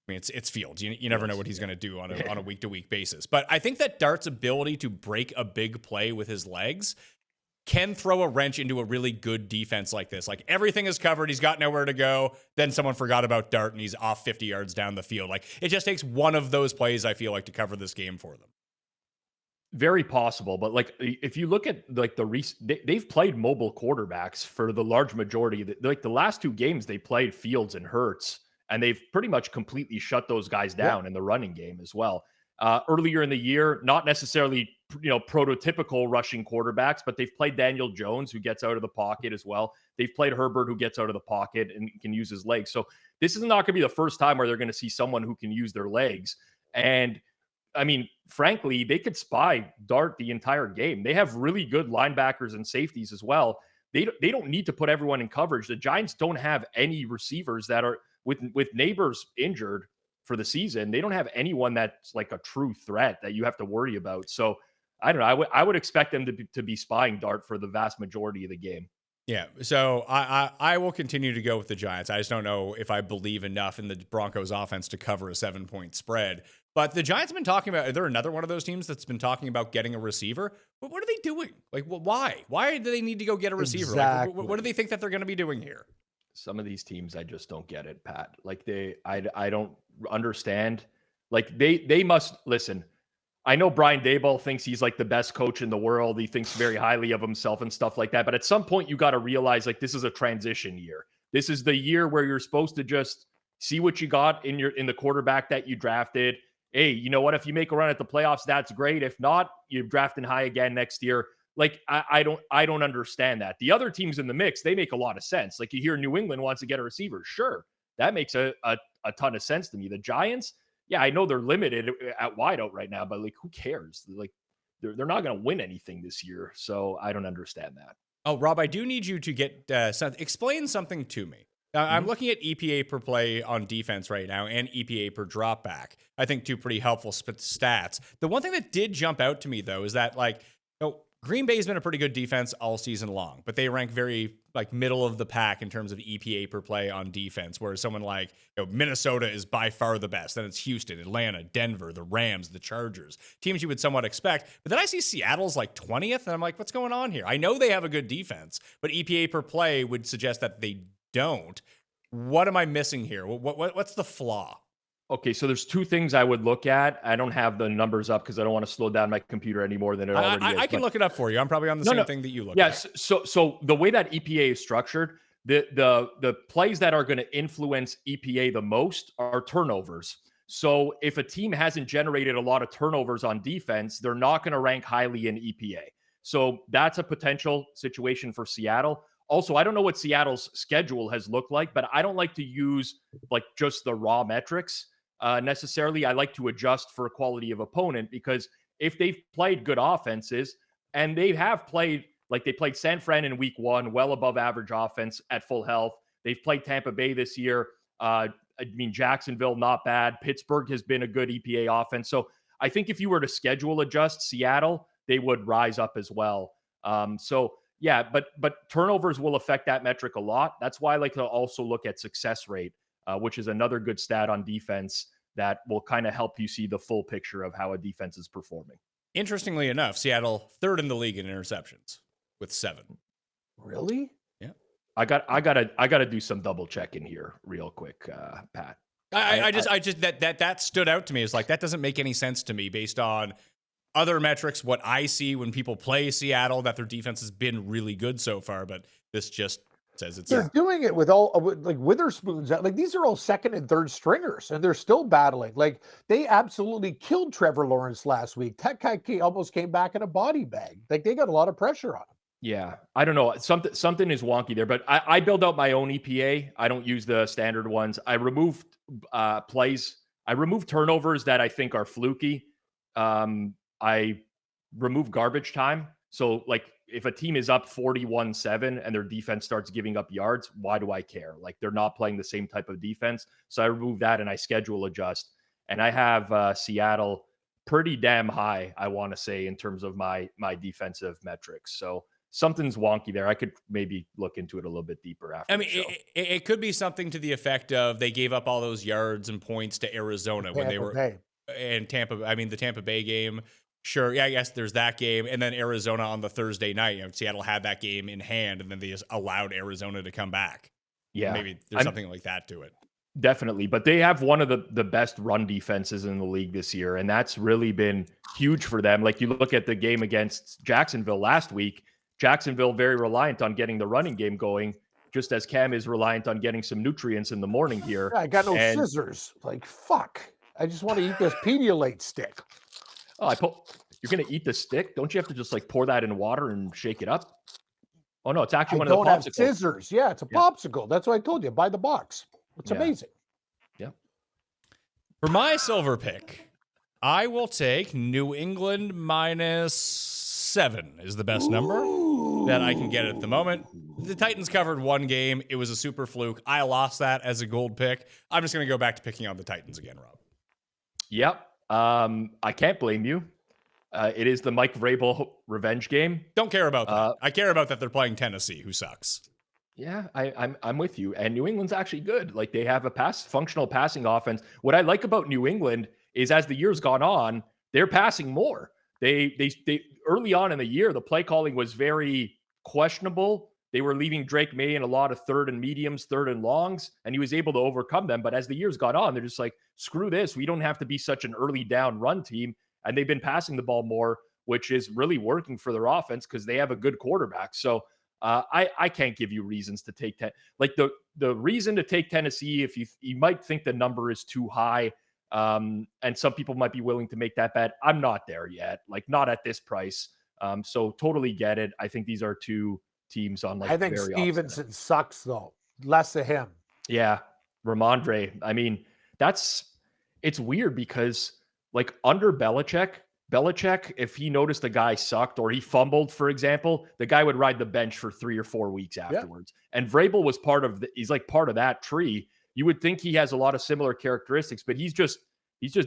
it's Fields. You never know what he's going to do on a week-to-week basis. But I think that Dart's ability to break a big play with his legs can throw a wrench into a really good defense like this. Like, everything is covered. He's got nowhere to go. Then someone forgot about Dart, and he's off 50 yards down the field. Like, it just takes one of those plays, I feel like, to cover this game for them. Very possible, but like if you look at like they've played mobile quarterbacks for the large majority of the last 2 games they played Fields and Hurts, and they've pretty much completely shut those guys down in the running game as well. Earlier in the year, not necessarily prototypical rushing quarterbacks, but they've played Daniel Jones, who gets out of the pocket as well. They've played Herbert, who gets out of the pocket and can use his legs. So this is not going to be the first time where they're going to see someone who can use their legs. And I mean, frankly, they could spy Dart the entire game. They have really good linebackers and safeties as well. They don't need to put everyone in coverage. The Giants don't have any receivers that are with Neighbors injured for the season. They don't have anyone that's like a true threat that you have to worry about. So I don't know. I would expect them to be spying Dart for the vast majority of the game. Yeah, so I will continue to go with the Giants. I just don't know if I believe enough in the Broncos offense to cover a 7-point spread. But the Giants have been talking about, they're another one of those teams that's been talking about getting a receiver. But what are they doing? Like, why? Why do they need to go get a receiver? Exactly. Like, what do they think that they're going to be doing here? Some of these teams, I just don't get it, Pat. Like I don't understand. Like they must listen. I know Brian Daboll thinks he's like the best coach in the world. He thinks very highly of himself and stuff like that. But at some point you got to realize like this is a transition year. This is the year where you're supposed to just see what you got in the quarterback that you drafted. Hey, you know what? If you make a run at the playoffs, that's great. If not, you're drafting high again next year. Like I don't understand that. The other teams in the mix, they make a lot of sense. Like you hear New England wants to get a receiver. Sure. That makes a ton of sense to me. The Giants, yeah, I know they're limited at wideout right now, but like who cares? Like they're not going to win anything this year. So I don't understand that. Oh, Rob, I do need you to get explain something to me. I'm looking at EPA per play on defense right now and EPA per drop back. I think 2 pretty helpful stats. The one thing that did jump out to me though is that Green Bay's been a pretty good defense all season long, but they rank very middle of the pack in terms of EPA per play on defense, whereas someone like Minnesota is by far the best. Then it's Houston, Atlanta, Denver, the Rams, the Chargers, teams you would somewhat expect. But then I see Seattle's 20th, and I'm like, what's going on here? I know they have a good defense, but EPA per play would suggest that they don't. What am I missing here? What's the flaw? Okay, so there's 2 things I would look at. I don't have the numbers up because I don't want to slow down my computer any more than it already is. I can look it up for you. I'm probably on the same thing that you look at. Yes. So the way that EPA is structured, the plays that are going to influence EPA the most are turnovers. So if a team hasn't generated a lot of turnovers on defense, they're not going to rank highly in EPA. So that's a potential situation for Seattle. Also, I don't know what Seattle's schedule has looked like, but I don't like to use just the raw metrics. Necessarily, I like to adjust for quality of opponent because if they've played good offenses and they have played Like they played San Fran in week 1, well above average offense at full health. They've played Tampa Bay this year. I mean, Jacksonville, not bad. Pittsburgh has been a good EPA offense. So I think if you were to schedule adjust Seattle, they would rise up as well. So yeah, but turnovers will affect that metric a lot. That's why I like to also look at success rate, which is another good stat on defense that will kind of help you see the full picture of how a defense is performing. Interestingly enough, Seattle 3rd in the league in interceptions with 7. Really? Yeah. I gotta do some double checking here real quick, Pat. I just that stood out to me. It's like, that doesn't make any sense to me based on other metrics, what I see when people play Seattle, that their defense has been really good so far, but this just says it's... They're doing it with like Witherspoon's. Like these are all second and third stringers, and they're still battling. Like they absolutely killed Trevor Lawrence last week. That guy almost came back in a body bag. Like they got a lot of pressure on him. Yeah, I don't know. Something is wonky there, but I build out my own EPA. I don't use the standard ones. I removed plays. I removed turnovers that I think are fluky. I remove garbage time. So like if a team is up 41-7 and their defense starts giving up yards, why do I care? Like they're not playing the same type of defense. So I remove that and I schedule adjust. And I have Seattle pretty damn high, I want to say, in terms of my defensive metrics. So something's wonky there. I could maybe look into it a little bit deeper after. I mean, it could be something to the effect of they gave up all those yards and points to Arizona when they were in Tampa. I mean, the Tampa Bay game. Sure, yeah, I guess there's that game, and then Arizona on the Thursday night. You know, Seattle had that game in hand, and then they just allowed Arizona to come back. Yeah, maybe there's something like that to it. Definitely, but they have one of the best run defenses in the league this year, and that's really been huge for them. Like you look at the game against Jacksonville last week. Jacksonville very reliant on getting the running game going, just as Cam is reliant on getting some nutrients in the morning here. Yeah, I got no scissors. Like fuck, I just want to eat this Pedialyte stick. Oh, you're going to eat the stick? Don't you have to just like pour that in water and shake it up? Oh no, it's actually one of the popsicles. Don't have scissors. Yeah, it's a popsicle. That's what I told you. Buy the box. It's amazing. Yeah. For my silver pick, I will take New England -7 is the best number that I can get at the moment. The Titans covered one game. It was a super fluke. I lost that as a gold pick. I'm just going to go back to picking on the Titans again, Rob. Yep. I can't blame you. It is the Mike Vrabel revenge game. Don't care about that. I care about that they're playing Tennessee, who sucks. Yeah, I'm with you. And New England's actually good. Like they have a functional passing offense. What I like about New England is as the year's gone on, they're passing more. They early on in the year, the play calling was very questionable. They were leaving Drake May in a lot of third and mediums, third and longs, and he was able to overcome them. But as the year's gone on, they're just like, screw this. We don't have to be such an early down run team. And they've been passing the ball more, which is really working for their offense because they have a good quarterback. So I can't give you reasons to take like the reason to take Tennessee, if you might think the number is too high, and some people might be willing to make that bet. I'm not there yet, like not at this price. So totally get it. I think these are two teams on like. I think Stevenson sucks though. Less of him. Yeah, Ramondre. I mean, it's weird because like under Belichick, if he noticed a guy sucked or he fumbled, for example, the guy would ride the bench for 3 or 4 weeks afterwards. Yeah. And Vrabel was he's like part of that tree. You would think he has a lot of similar characteristics, but he's just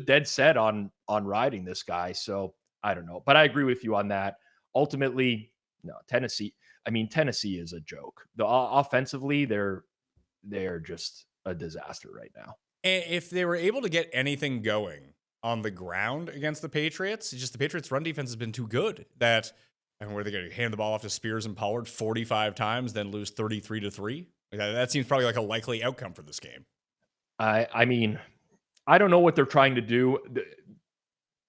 dead set on riding this guy. So I don't know, but I agree with you on that. Ultimately, no, Tennessee. I mean, Tennessee is a joke. Offensively, they're just a disaster right now. And if they were able to get anything going on the ground against the Patriots, it's just the Patriots' run defense has been too good that, and where they're going to hand the ball off to Spears and Pollard 45 times, then lose 33-3. That seems probably like a likely outcome for this game. I mean, I don't know what they're trying to do. The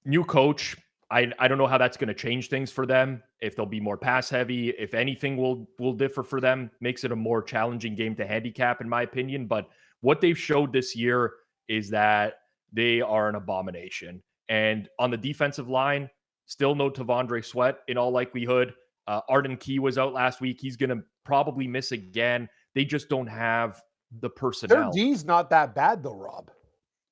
new coach, I don't know how that's going to change things for them. If they'll be more pass heavy, if anything will differ for them, makes it a more challenging game to handicap, in my opinion. But what they've showed this year is that they are an abomination. And on the defensive line, still no Tavondre Sweat in all likelihood. Arden Key was out last week. He's going to probably miss again. They just don't have the personnel. Their D's not that bad though, Rob.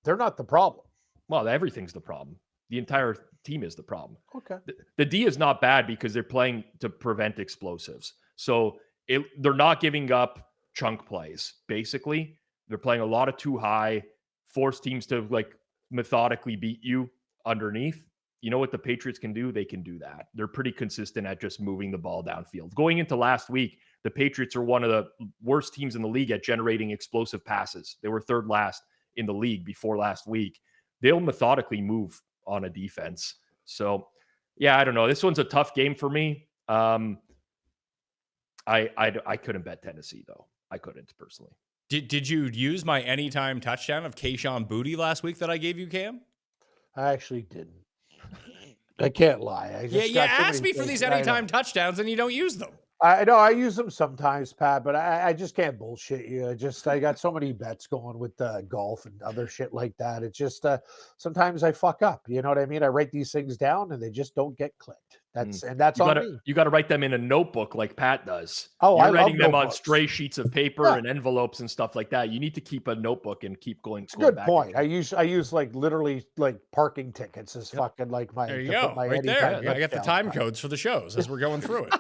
They're not the problem. Well, everything's the problem. The entire team is the problem. Okay. The D is not bad because they're playing to prevent explosives. So they're not giving up chunk plays. Basically, they're playing a lot of too high, force teams to like methodically beat you underneath. You know what the Patriots can do? They can do that. They're pretty consistent at just moving the ball downfield. Going into last week, the Patriots are one of the worst teams in the league at generating explosive passes. They were third last in the league before last week. They'll methodically move on a defense. So, yeah, I don't know. This one's a tough game for me. I couldn't bet Tennessee, though. I couldn't personally. Did you use my anytime touchdown of Kayshon Boutte last week that I gave you, Cam? I actually didn't. I can't lie. I just You got too ask many me for things. these I know. anytime touchdowns and you don't use them. I know I use them sometimes, Pat, but I just can't bullshit you. I got so many bets going with golf and other shit like that. It's just sometimes I fuck up. You know what I mean? I write these things down and they just don't get clicked. That's on me. You got to write them in a notebook like Pat does. Oh, You're I love writing them on notebooks. stray sheets of paper Yeah. and envelopes and stuff like that. You need to keep a notebook and keep going. It's a good point. I use like literally like parking tickets as fucking like my. There you to put go. my Right anytime there. I got the touchdown. time codes for the shows as we're going through it.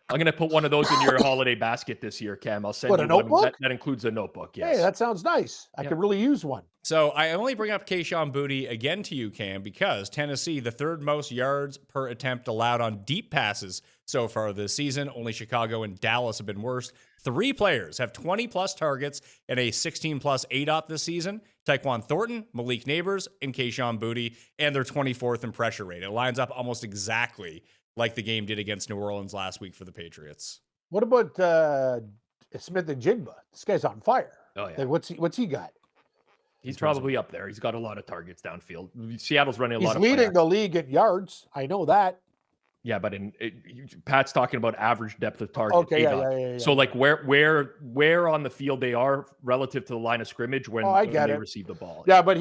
I'm going to put one of those in your holiday basket this year, Cam. I'll send What, you a one notebook? that includes a notebook. Yes. Hey, that sounds nice. I could really use one. So I only bring up Kayshon Boutte again to you, Cam, because Tennessee, the third most yards per attempt allowed on deep passes so far this season. Only Chicago and Dallas have been worse. 3 players have 20-plus targets and a 16-plus ADOT this season. Tyquan Thornton, Malik Neighbors, and Kayshon Boutte, and they're 24th in pressure rate. It lines up almost exactly like the game did against New Orleans last week for the Patriots. What about Smith and Jigba? This guy's on fire. Oh, yeah. Like, what's he got? He's probably up there. He's got a lot of targets downfield. Seattle's running a lot He's of leading play the league in yards. I know that. Yeah, but Pat's talking about average depth of target. Okay, ADOT. yeah. So like where on the field they are relative to the line of scrimmage when, I when get they it. receive the ball. Yeah, but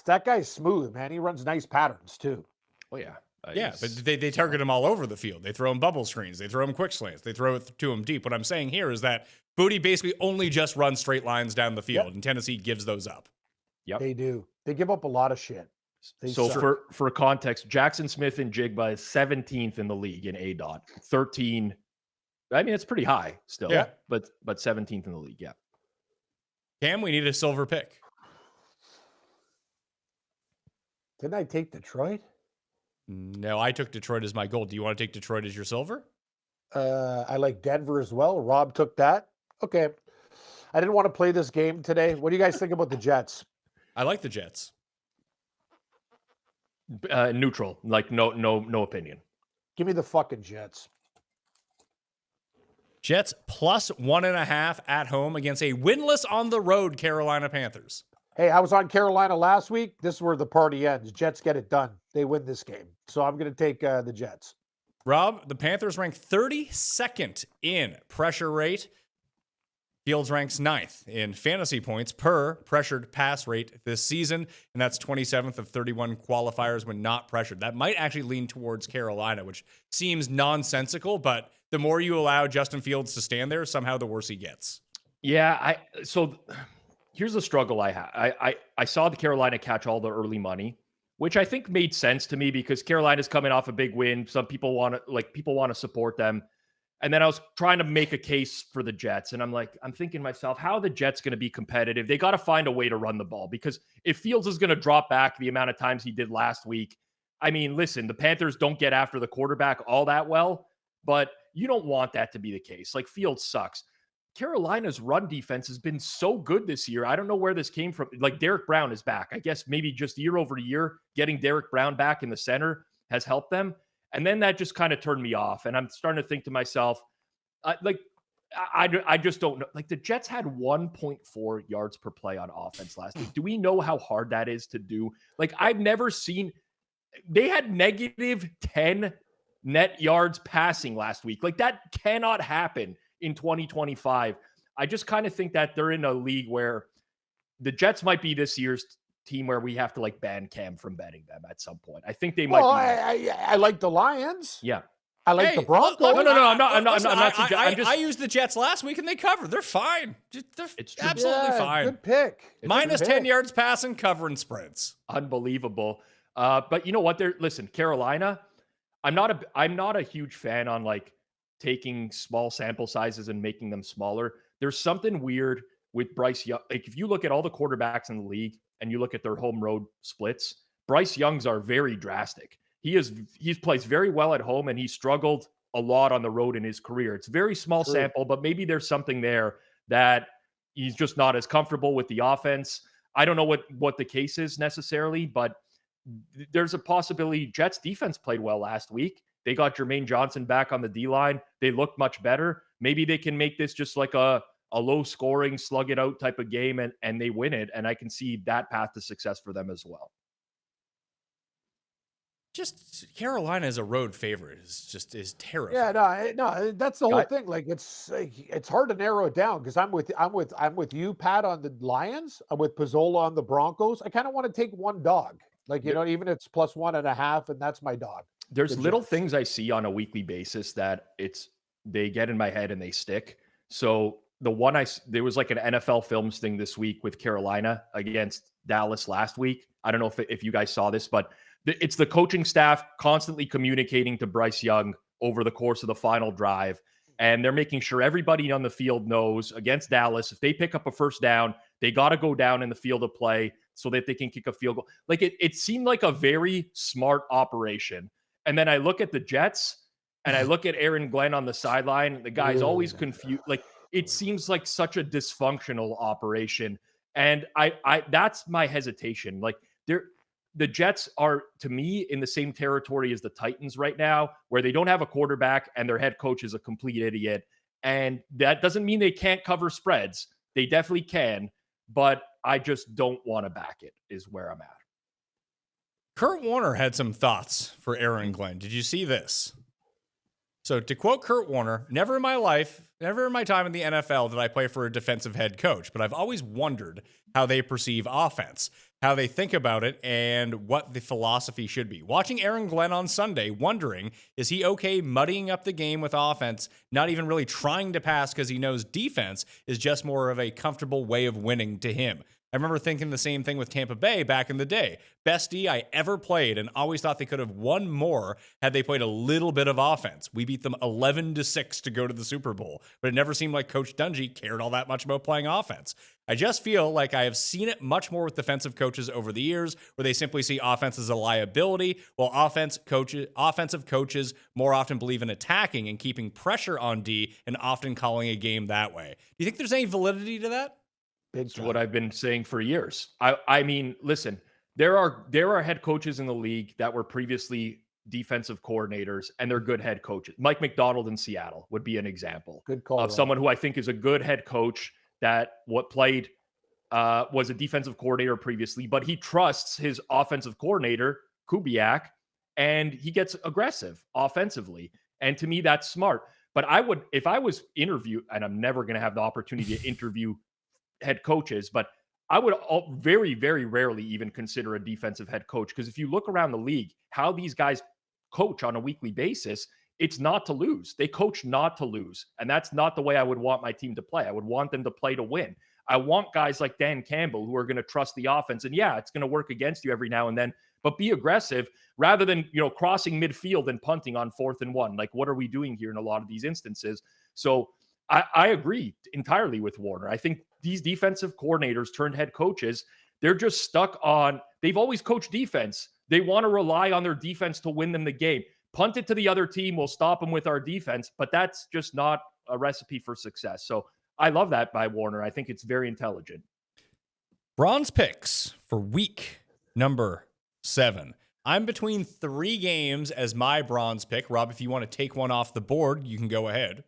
that guy's smooth, man. He runs nice patterns too. Oh yeah. Yeah, but they target him all over the field. They throw him bubble screens. They throw him quick slants. They throw it to him deep. What I'm saying here is that Boutte basically only just runs straight lines down the field, and Tennessee gives those up. Yep. They do. They give up a lot of shit. So for context, Jackson Smith and Jigba is 17th in the league in ADOT. 13. I mean, it's pretty high still. Yeah. But 17th in the league. Yeah. Cam, we need a silver pick. Didn't I take Detroit? No, I took Detroit as my goal. Do you want to take Detroit as your silver? I like Denver as well. Rob took that. Okay. I didn't want to play this game today. What do you guys think about the Jets? I like the Jets. Neutral. Like no opinion. Give me the fucking Jets. Jets plus 1.5 at home against a winless on the road Carolina Panthers. Hey, I was on Carolina last week. This is where the party ends. Jets get it done. They win this game. So I'm going to take the Jets. Rob, the Panthers rank 32nd in pressure rate. Fields ranks 9th in fantasy points per pressured pass rate this season, and that's 27th of 31 qualifiers when not pressured. That might actually lean towards Carolina, which seems nonsensical, but the more you allow Justin Fields to stand there, somehow the worse he gets. Yeah, so here's the struggle I have. I saw the Carolina catch all the early money, which I think made sense to me because Carolina's coming off a big win. Some people want to support them. And then I was trying to make a case for the Jets. And I'm thinking to myself, how are the Jets going to be competitive? They got to find a way to run the ball because if Fields is going to drop back the amount of times he did last week, I mean, listen, the Panthers don't get after the quarterback all that well, but you don't want that to be the case. Like Fields sucks. Carolina's run defense has been so good this year. I don't know where this came from. Like Derek Brown is back. I guess maybe just year over year, getting Derek Brown back in the center has helped them. And then that just kind of turned me off. And I'm starting to think to myself, I just don't know. Like the Jets had 1.4 yards per play on offense last week. Do we know how hard that is to do? Like I've never seen, they had negative 10 net yards passing last week. Like that cannot happen in 2025. I just kind of think that they're in a league where the Jets might be this year's team where we have to like ban Cam from betting them at some point. I think they might. Well, I like the Lions. Yeah. I like the Broncos. No, I'm not. I used the Jets last week and they covered. They're fine. They're absolutely fine. Good pick. Minus 10 yards passing, covering spreads. Unbelievable. But you know what? Listen, Carolina, I'm not a huge fan on like taking small sample sizes and making them smaller. There's something weird with Bryce Young. Like if you look at all the quarterbacks in the league and you look at their home road splits, Bryce Young's are very drastic. He's plays very well at home and he struggled a lot on the road in his career. It's very small sample, but maybe there's something there that he's just not as comfortable with the offense. I don't know what the case is necessarily, but there's a possibility. Jets defense played well last week. They got Jermaine Johnson back on the D-line. They looked much better. Maybe they can make this just like a low-scoring, slug-it-out type of game, and they win it, and I can see that path to success for them as well. Just Carolina as a road favorite is terrifying. Yeah, no, that's the whole thing. Like it's hard to narrow it down because I'm with you, Pat, on the Lions. I'm with Pizzola on the Broncos. I kind of want to take one dog. Like, you know, even it's plus 1.5, and that's my dog. There's little things I see on a weekly basis that they get in my head and they stick. So there was like an NFL Films thing this week with Carolina against Dallas last week. I don't know if you guys saw this, but it's the coaching staff constantly communicating to Bryce Young over the course of the final drive. And they're making sure everybody on the field knows against Dallas, if they pick up a first down, they got to go down in the field of play so that they can kick a field goal. Like it seemed like a very smart operation. And then I look at the Jets and I look at Aaron Glenn on the sideline. The guy's always confused. Like it seems like such a dysfunctional operation. And I that's my hesitation. Like the Jets are, to me, in the same territory as the Titans right now, where they don't have a quarterback and their head coach is a complete idiot. And that doesn't mean they can't cover spreads. They definitely can, but I just don't want to back it, is where I'm at. Kurt Warner had some thoughts for Aaron Glenn. Did you see this? So to quote Kurt Warner, never in my time in the NFL did I play for a defensive head coach, but I've always wondered how they perceive offense, how they think about it, and what the philosophy should be. Watching Aaron Glenn on Sunday, wondering, is he okay muddying up the game with offense, not even really trying to pass because he knows defense is just more of a comfortable way of winning to him? I remember thinking the same thing with Tampa Bay back in the day. Best D I ever played, and always thought they could have won more had they played a little bit of offense. We beat them 11-6 to go to the Super Bowl, but it never seemed like Coach Dungy cared all that much about playing offense. I just feel like I have seen it much more with defensive coaches over the years, where they simply see offense as a liability, while offensive coaches more often believe in attacking and keeping pressure on D and often calling a game that way. Do you think there's any validity to that? It's what I've been saying for years. I mean, listen, there are head coaches in the league that were previously defensive coordinators, and they're good head coaches. Mike McDonald in Seattle would be an example of someone who I think is a good head coach that was a defensive coordinator previously, but he trusts his offensive coordinator, Kubiak, and he gets aggressive offensively. And to me, that's smart. But if I was interviewed, and I'm never going to have the opportunity to interview head coaches, but I would very, very rarely even consider a defensive head coach, because if you look around the league, how these guys coach on a weekly basis, it's not to lose. They coach not to lose. And that's not the way I would want my team to play. I would want them to play to win. I want guys like Dan Campbell who are going to trust the offense. And yeah, it's going to work against you every now and then, but be aggressive rather than, crossing midfield and punting on 4th and 1. Like, what are we doing here in a lot of these instances? So I agree entirely with Warner. I think these defensive coordinators turned head coaches, they're just stuck on, they've always coached defense. They want to rely on their defense to win them the game. Punt it to the other team, we'll stop them with our defense, but that's just not a recipe for success. So I love that by Warner. I think it's very intelligent. Bronze picks for week number 7. I'm between 3 games as my bronze pick. Rob, if you want to take one off the board, you can go ahead.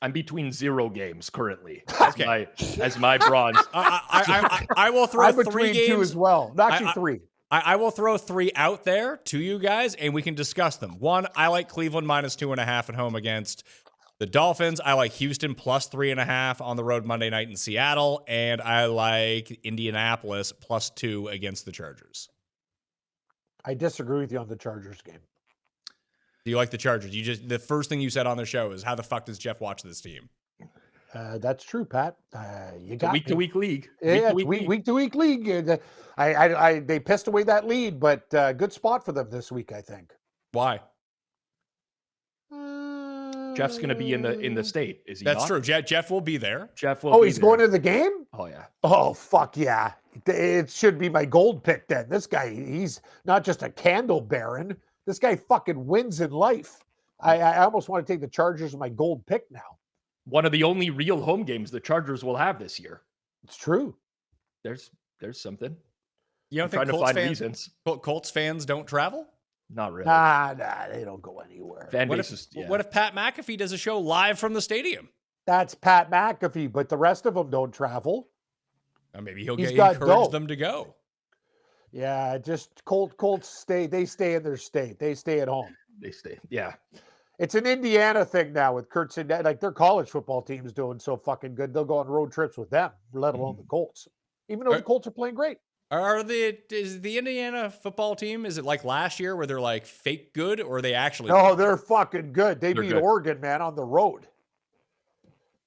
I'm between 0 games currently as my bronze. I will throw I'm 3 between games 2 as well. Actually, 3. I will throw 3 out there to you guys, and we can discuss them. 1, I like Cleveland minus 2.5 at home against the Dolphins. I like Houston plus 3.5 on the road Monday night in Seattle, and I like Indianapolis plus 2 against the Chargers. I disagree with you on the Chargers game. Do you like the Chargers? The first thing you said on the show is, how the fuck does Jeff watch this team? That's true, Pat. You got Week to week league. Yeah, it's week to week league. They pissed away that lead, but good spot for them this week, I think. Why? Jeff's going to be in the state. Is he? That's not? true. Jeff will be there. Jeff will. Oh, be he's there. going to the game? Oh yeah. Oh fuck yeah! It should be my gold pick then. This guy, he's not just a candle baron. This guy fucking wins in life. I almost want to take the Chargers as my gold pick now. One of the only real home games the Chargers will have this year. It's true. There's something. You don't think Trying to Colts find fans, reasons. Colts fans don't travel? Not really. Nah, they don't go anywhere. Fan What base if, is, yeah. what if Pat McAfee does a show live from the stadium? That's Pat McAfee, but the rest of them don't travel. Maybe he'll He's get got encourage dope. them to go. Yeah, just Colts stay. They stay in their state. They stay at home. They stay? Yeah. It's an Indiana thing now with Kurt Sinet. Like their college football team's doing so fucking good. They'll go on road trips with them, let alone the Colts. Even though the Colts are playing great. Is the Indiana football team, is it like last year where they're like fake good, or are they actually? No, they're fucking good. They They're beat good. Oregon, man, on the road.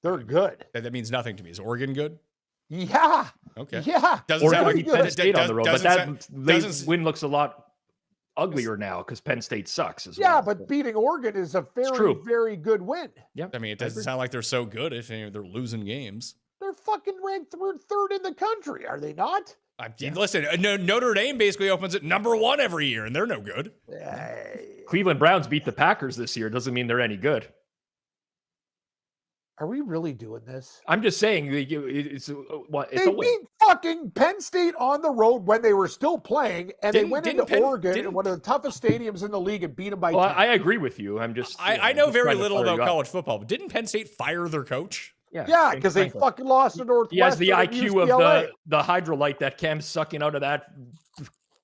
They're good. That means nothing to me. Is Oregon good? Yeah. Okay. Yeah. Doesn't Or sound maybe like Penn does- State on the road, but doesn't that sound- win looks a lot uglier now because Penn State sucks as Yeah, well. but beating Oregon is a very, true. very good win. I mean, it doesn't sound like they're so good if they're losing games. They're fucking ranked third in the country, are they not? Listen, Notre Dame basically opens at number 1 every year, and they're no good. Cleveland Browns beat the Packers this year. Doesn't mean they're any good. Are we really doing this? I'm just saying it's a win. They beat fucking Penn State on the road when they were still playing, and they went into Oregon, in one of the toughest stadiums in the league, and beat them by 10. Well, I agree with you. I'm just. I I'm know just very trying to little fire about you up. college football, but didn't Penn State fire their coach? Yeah, because they fucking lost to Northwestern. He has the and IQ of UCLA. the hydrolyte that Cam's sucking out of that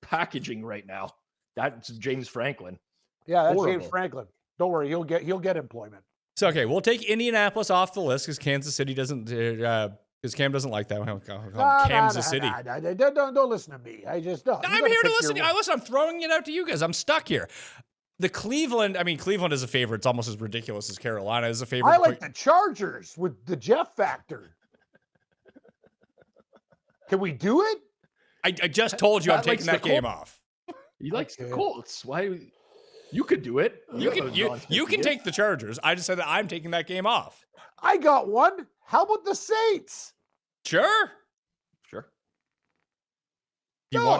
packaging right now. That's James Franklin. Yeah, that's Horrible. James Franklin. Don't worry, he'll get employment. So okay, we'll take Indianapolis off the list because Kansas City doesn't. Because Cam doesn't like that. We'll call Kansas City. Don't listen to me. I just don't. I'm here to listen. I'm throwing it out to you guys. I'm stuck here. The Cleveland is a favorite. It's almost as ridiculous as Carolina is a favorite. I like the Chargers with the Jeff factor. Can we do it? I just told you I'm Pat taking likes that the game Colts. off. He likes the Okay. Colts. Why? You could do it. You can take the Chargers. I just said that I'm taking that game off. I got one. How about the Saints? Sure. Sure.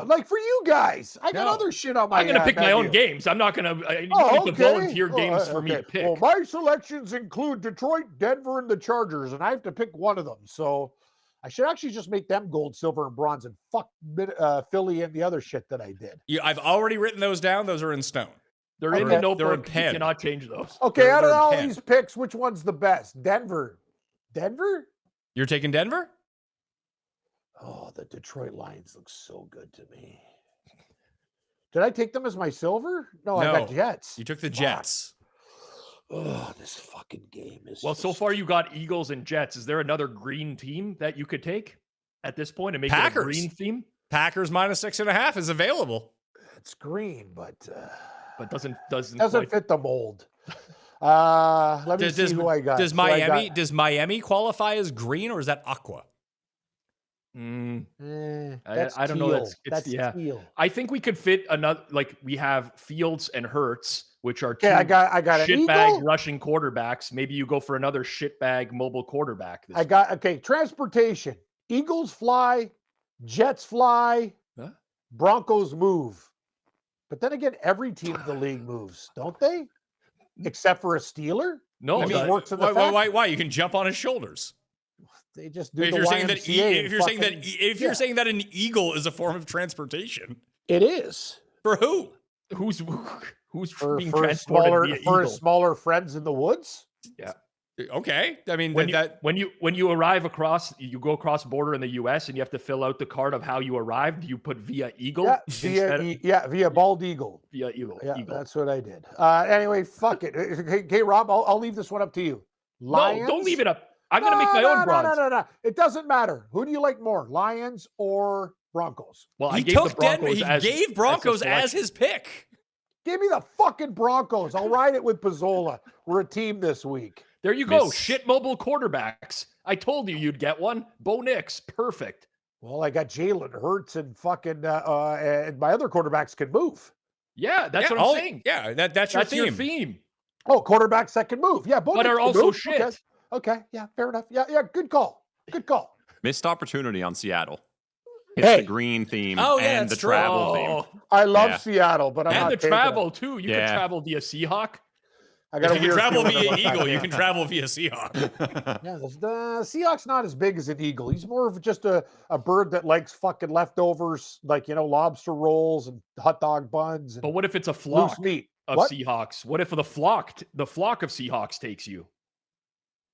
Like for you guys. I got other shit on my. I'm going to pick my own menu. games. I'm not going to. You Oh, need to okay. volunteer games for me to pick. Well, my selections include Detroit, Denver, and the Chargers, and I have to pick one of them. So I should actually just make them gold, silver, and bronze, and fuck Philly and the other shit that I did. I've already written those down. Those are in stone. They're in Okay. the notebook. They're in You pen. cannot change those. Okay, They're out of in all 10. these picks, which one's the best? Denver. Denver? You're taking Denver? Oh, the Detroit Lions look so good to me. Did I take them as my silver? No, I got No. Jets. You took the Fuck. Jets. Oh, this fucking game is. Well, so just- far you got Eagles and Jets. Is there another green team that you could take at this point and make it a Packers. green theme? Packers -6.5 is available. it's green, but But doesn't doesn't fit the mold. Let me see who I got. Does So I got- Miami qualify as green or is that aqua? that's I don't know. teal. That's yeah. teal. I think we could fit another. Like we have Fields and Hurts, which are two Okay, I got an shitbag eagle. rushing quarterbacks. Maybe you go for another shitbag mobile quarterback. This Transportation. Eagles fly, Jets fly, Huh? Broncos move. But then again, every team in the league moves, don't they? Except for a Steeler. No, I mean, that- works in the Why? You can jump on his shoulders. They just do If the you're saying that, YMCA and if you're saying that, fucking- if you're yeah. saying that an eagle is a form of transportation, It is for who? who's for, being for, transported smaller, via for Eagle? smaller friends in the woods. Yeah. Okay, I mean When that. you arrive across, you go across border in the U.S. and you have to fill out the card of how you arrived. You put via Eagle Yeah, instead of via bald eagle. via Eagle. Yeah, Eagle. that's what I did. Anyway, fuck it. Okay, Rob, I'll leave this one up to you. Lions? No, don't leave it up. I'm gonna make my own bronze. No. It doesn't matter. Who do you like more, Lions or Broncos? Well, I He gave the took Denver. Broncos He as gave Broncos a as selection. his pick. Give me the fucking Broncos. I'll ride it with Pizzola. We're a team this week. There you go. Miss- Shit mobile quarterbacks. I told you you'd get one. Bo Nix. Perfect. Well, I got Jalen Hurts and fucking and my other quarterbacks can move. Yeah, that's what I'm saying. Yeah, that's your That's theme. your theme. Oh, quarterbacks that can move. Yeah, both But are also shit. Okay. Yeah, fair enough. Yeah, good call. Good call. Missed opportunity on Seattle. It's Hey. the green theme Oh, yeah, and the that's true. travel theme. I love Yeah. Seattle, but I'm And not the taking travel, it. too. You Yeah. can travel via Seahawk. I got If a you weird can travel feeling via about that Eagle, you game. can travel via Seahawk. Yeah, the Seahawk's not as big as an eagle. He's more of just a bird that likes fucking leftovers, like, lobster rolls and hot dog buns and But what if it's a loose flock meat. of What? Seahawks? What if the flock of Seahawks takes you?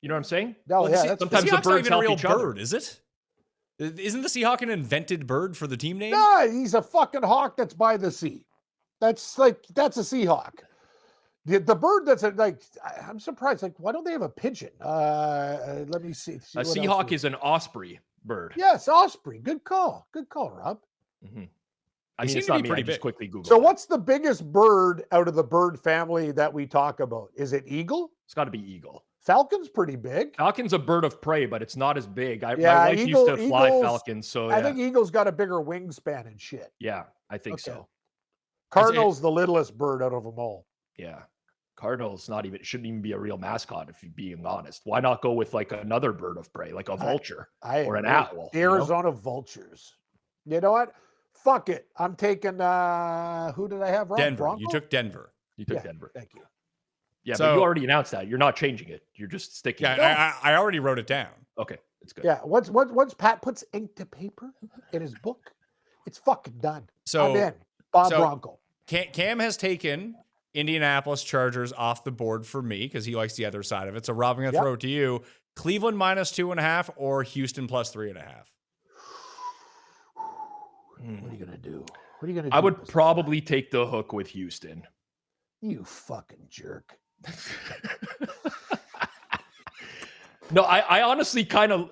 You know what I'm saying? No, Well, yeah, the that's sometimes Seahawk's the not birds even a help real each other. bird, is it? Isn't the Seahawk an invented bird for the team name? No, he's a fucking hawk that's by the sea. That's a Seahawk. The bird that's I'm surprised. Like, why don't they have a pigeon? Let me see. A what else Seahawk is an osprey bird. Yes, osprey. Good call. Good call, Rob. Mhm. They I mean, seem it's to not be me. pretty I just big. quickly Googled So it. what's the biggest bird out of the bird family that we talk about? Is it eagle? It's got to be eagle. Falcon's pretty big. Falcon's a bird of prey, but it's not as big. My Yeah, wife used to fly eagles- falcons, so I think eagle's got a bigger wingspan and shit. yeah, I think Okay. so. Cardinal's the littlest bird out of them all. Yeah. Cardinals shouldn't even be a real mascot, if you're being honest. Why not go with like another bird of prey, like a vulture or an agree. owl? The Arizona Vultures. You know what? Fuck it. I'm taking who did I have? Rob? Denver. Bronco? You took Denver. You took Yeah. Denver. Thank you. Yeah, So- but you already announced that. You're not changing it. You're just sticking. Yeah, with it. I already wrote it down. Okay, it's good. Yeah. Once Pat puts ink to paper in his book, it's fucking done. So I'm in. Bob so- Bronco. Cam has taken Indianapolis Chargers off the board for me because he likes the other side of it. So Rob, I'm going to Yep. throw it to you. Cleveland -2.5 or Houston +3.5. What are you gonna do? What are you gonna do? I would Pizzola? probably take the hook with Houston. You fucking jerk. No, I honestly kind of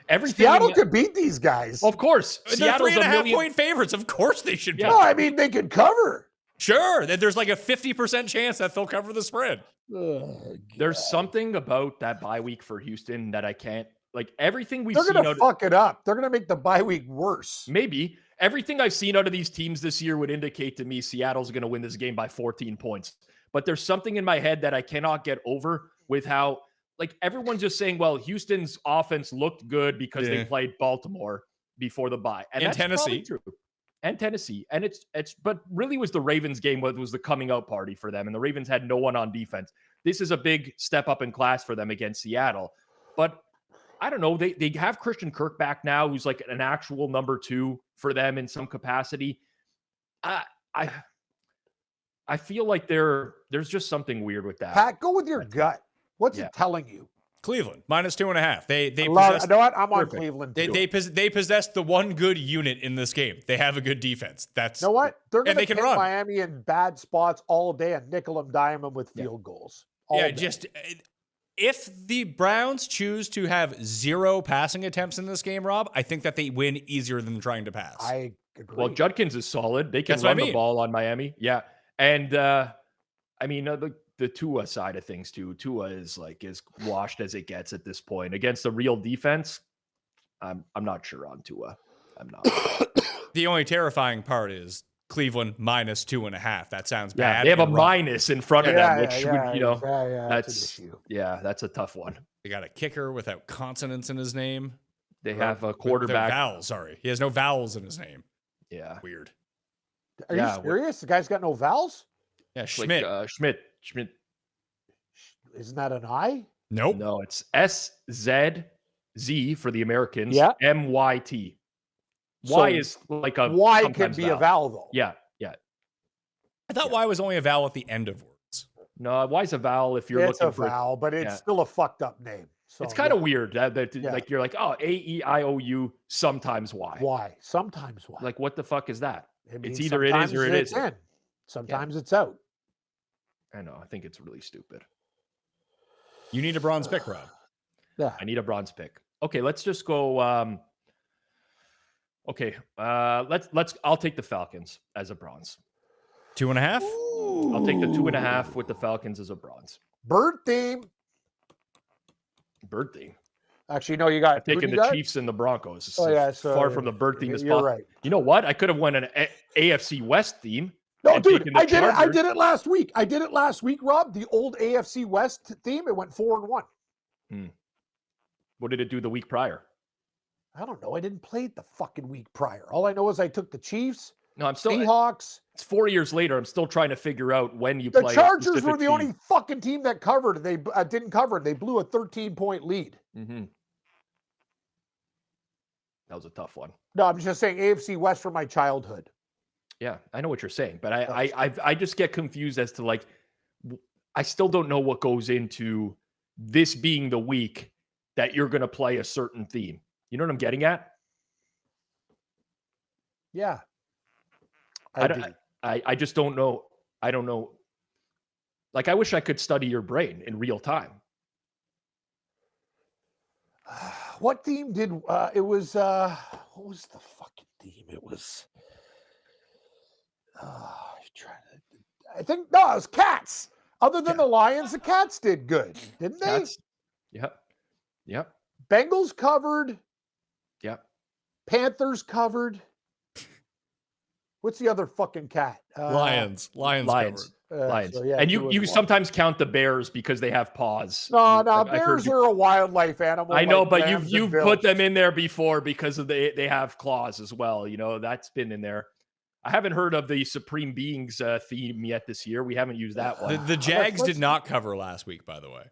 everything. Seattle could beat these guys. Of course, They're Seattle's a 3.5 million. point favorites. Of course they should be. Yeah. No, I mean they could cover. Sure. There's like a 50% chance that they'll cover the spread. There's something about that bye week for Houston that I can't like. Everything we've They're seen gonna out fuck it up. They're gonna make the bye week worse. maybe everything I've seen out of these teams this year would indicate to me Seattle's going to win this game by 14 points. But there's something in my head that I cannot get over with how like everyone's just saying, well, Houston's offense looked good because Yeah. they played Baltimore before the bye. And And that's probably Tennessee. true. And Tennessee. And it's but really was the Ravens game what was the coming out party for them. And the Ravens had no one on defense. This is a big step up in class for them against Seattle. But I don't know. They have Christian Kirk back now, who's like an actual number 2 for them in some capacity. I feel like there's just something weird with that. Pat, go with your gut. What's Yeah. it telling you? Cleveland -2.5. They You possess, know what? I'm on Perfect. Cleveland they, too. they possess the one good unit in this game. They have a good defense. That's You know what? They're And going they to can hit run. Miami in bad spots all day and nickel them, dime them with field goals. All Yeah, day. just if the Browns choose to have 0 passing attempts in this game, Rob, I think that they win easier than trying to pass. I agree. Well, Judkins is solid. They can That's what I run the mean. ball on Miami. Yeah. And I mean, the Tua side of things too. Tua is like as washed as it gets at this point against a real defense. I'm not sure on Tua. I'm not. The only terrifying part is Cleveland -2.5. That sounds Yeah, bad. they have a and wrong. minus in front of them, which would, you know, that's an issue. that's a tough one. They got a kicker without consonants in his name. They have a Without quarterback. vowels, sorry. He has no vowels in his name. Yeah, Weird. Are Yeah, you serious? The guy's got no vowels? Yeah, like, Schmidt. Schmidt. Isn't that an I? Nope. No, it's SZZ for the Americans. Yeah. MYT. So Y is like a Y can sometimes be a vowel though. Yeah. I thought Y was only a vowel at the end of words. No, Y is a vowel if you're It's a looking for. vowel, but it's yeah. still a fucked up name. So It's kind of yeah. weird that Yeah. like you're like, oh, A-E-I-O-U, sometimes Y. Y. Sometimes Y. Like, what the fuck is that? It means either it is or sometimes it it's isn't. in. Sometimes it's out. I know. I think it's really stupid. You need a bronze pick, Rob. Yeah. I need a bronze pick. Okay, let's just go. I'll take the Falcons as a bronze. 2.5. I'll take the 2.5 with the Falcons as a bronze. Bird theme. Bird theme. Actually, no, you got I've taken who'd you the got? Chiefs and the Broncos. It's Oh, yeah, as so far from the bird theme as you're possible. right. You know what? I could have went an AFC West theme. No, and dude, taken the I did it. I Chargers. did it last week. Rob. The old AFC West theme. It went 4-1. What did it do the week prior? I don't know. I didn't play it the fucking week prior. All I know is I took the Chiefs, No, I'm still. Seahawks. It's 4 years later. I'm still trying to figure out when you The play. Chargers were the only fucking team that covered. They didn't cover. They blew a 13-point lead. Mm-hmm. That was a tough one. No, I'm just saying AFC West from my childhood. Yeah, I know what you're saying, but I just get confused as to like, I still don't know what goes into this being the week that you're going to play a certain theme. You know what I'm getting at? Yeah. I just don't know. I don't know. Like, I wish I could study your brain in real time. What theme did it was what was the fucking theme? It was I think no, it was Cats. Other than the Lions, the Cats did good, didn't they? Cats. Yep. Yep. Bengals covered. Yep. Panthers covered. What's the other fucking cat? Lions covered. Lions. So, yeah, and two you one. sometimes count the Bears because they have paws. No, I've heard bears you- are a wildlife animal. I know, like but lambs you've and put bills. them in there before because of they have claws as well. You know, that's been in there. I haven't heard of the Supreme Beings theme yet this year. We haven't used that one. The Jags did not cover last week, by the way.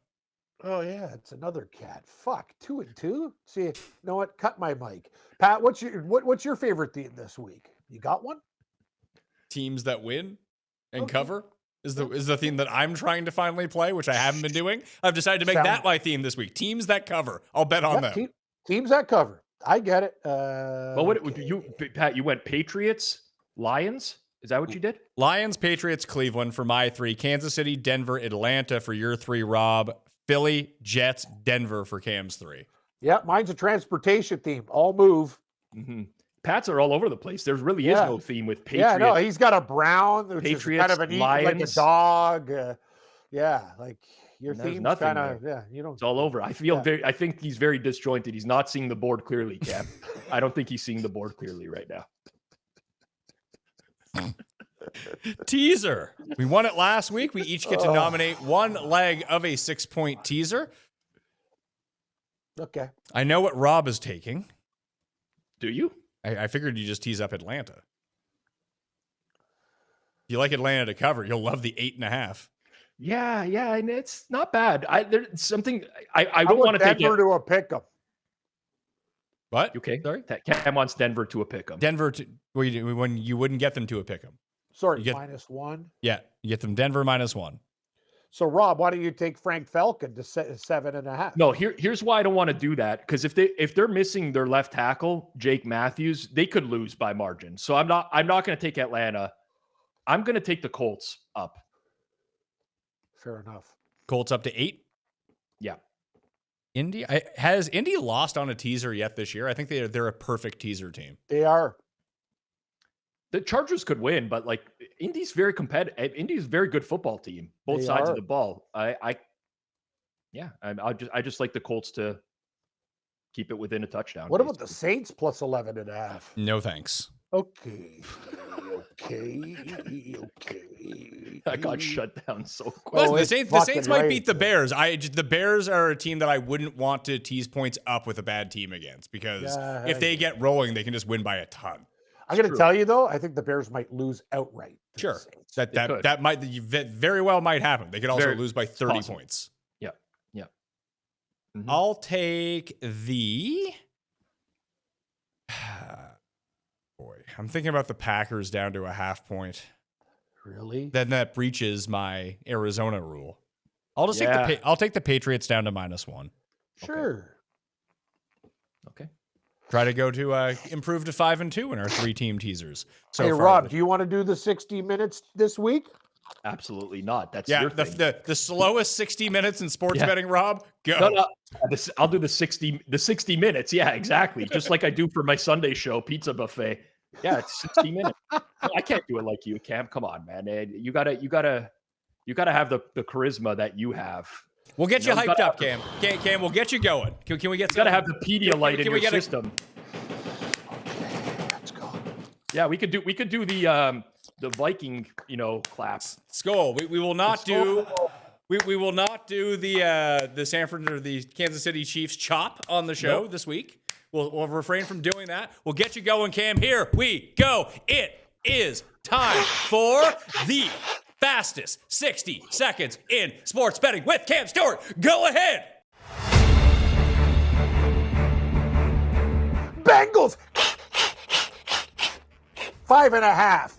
Oh yeah, it's another cat. Fuck, 2-2. See, you know what? Cut my mic. Pat, what's your favorite theme this week? You got one? Teams that win and Okay. cover is the theme that I'm trying to finally play, which I haven't been doing. I've decided to make that my theme this week. Teams that cover. I'll bet on them. Teams that cover. I get it. Well, what you Pat? You went Patriots, Lions. Is that what you did? Lions, Patriots, Cleveland for my 3. Kansas City, Denver, Atlanta for your 3, Rob. Philly, Jets, Denver for Cam's 3. Yeah, mine's a transportation theme. All move. Mm-hmm. Pats are all over the place. There really is no theme with Patriots. Yeah, no, he's got a brown, which Patriots, is kind of a neat, like a Lions. dog. Yeah, like your There's theme's nothing kind of there. you don't. It's all over. I feel I think he's very disjointed. He's not seeing the board clearly, Cam. I don't think he's seeing the board clearly right now. Teaser. We won it last week. We each get to nominate one leg of a 6-point teaser. Okay. I know what Rob is taking. Do you? I figured you just tease up Atlanta. If you like Atlanta to cover, you'll love the 8.5. Yeah, and it's not bad. There's something I don't want to take Denver to a pick'em. What? Okay, Sorry? Cam wants Denver to a pick'em. Denver to when you wouldn't get them to a pick'em. Sorry, You get- -1. Yeah, you get them Denver -1. So Rob, why don't you take Frank Falcon to 7.5? No, here's why I don't want to do that, because if they're missing their left tackle, Jake Matthews, they could lose by margin. So I'm not going to take Atlanta. I'm going to take the Colts up. Fair enough. Colts up to 8. Yeah. Indy has Indy lost on a teaser yet this year? I think they're a perfect teaser team. They are. The Chargers could win, but like Indy's very competitive. Indy's a very good football team, both They sides are. of the ball. I just like the Colts to keep it within a touchdown. What about the Saints plus 11.5? No thanks. Okay. I got shut down so quick. Listen, the it's Saints fucking might right. beat the Bears. The Bears are a team that I wouldn't want to tease points up with a bad team against, because Yeah, if they get rolling, they can just win by a ton. I'm going to tell you though, I think the Bears might lose outright. to the Sure. Saints. That might very well might happen. They could also lose by 30 possible. points. Yeah. Mhm. I'll take the boy. I'm thinking about the Packers down to a 0.5 point. Really? Then that breaches my Arizona rule. I'll just Yeah. take the Patriots down to -1. Sure. Okay. Try to go to improve to 5-2 in our 3-team teasers. So Hey far. Rob, do you want to do the 60 minutes this week? Absolutely not. That's Yeah, your thing. the slowest 60 minutes in sports Yeah. betting, Rob. Go. No. I'll do the 60 minutes. Yeah, exactly. Just like I do for my Sunday show, Pizza Buffet. Yeah, it's 60 minutes. I can't do it like you, Cam. Come on, man. You gotta have the charisma that you have. We'll get you You know, hyped up, Cam. Cam, we'll get you going. Can we get You got to have the Pedialyte in can we your get a- system. Let's go. Yeah, we could do the Viking, clap. Skull? We will not do. We will not do the Sanford or the Kansas City Chiefs chop on the show this week. We'll refrain from doing that. We'll get you going, Cam. Here we go. It is time for the fastest 60 seconds in sports betting with Cam Stewart. Go ahead. Bengals 5.5.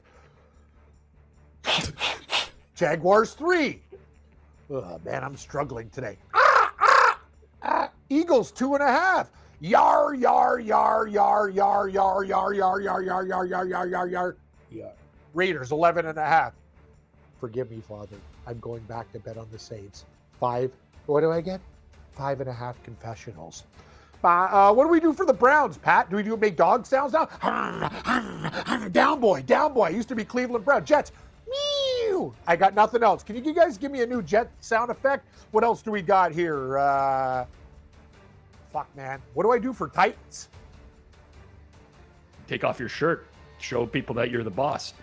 Jaguars 3. Oh, man, I'm struggling today. Eagles 2.5. Yar, yar, yar, yar, yar, yar, yar, yar, yar, yar, yar, yar, yar, yar, yar. Raiders 11.5. Forgive me, Father. I'm going back to bet on the Saints. 5. What do I get? 5.5 confessionals. What do we do for the Browns, Pat? Do we make dog sounds now? Down boy, down boy. I used to be Cleveland Brown. Jets. Meow. I got nothing else. Can you guys give me a new jet sound effect? What else do we got here? Fuck, man. What do I do for Titans? Take off your shirt. Show people that you're the boss.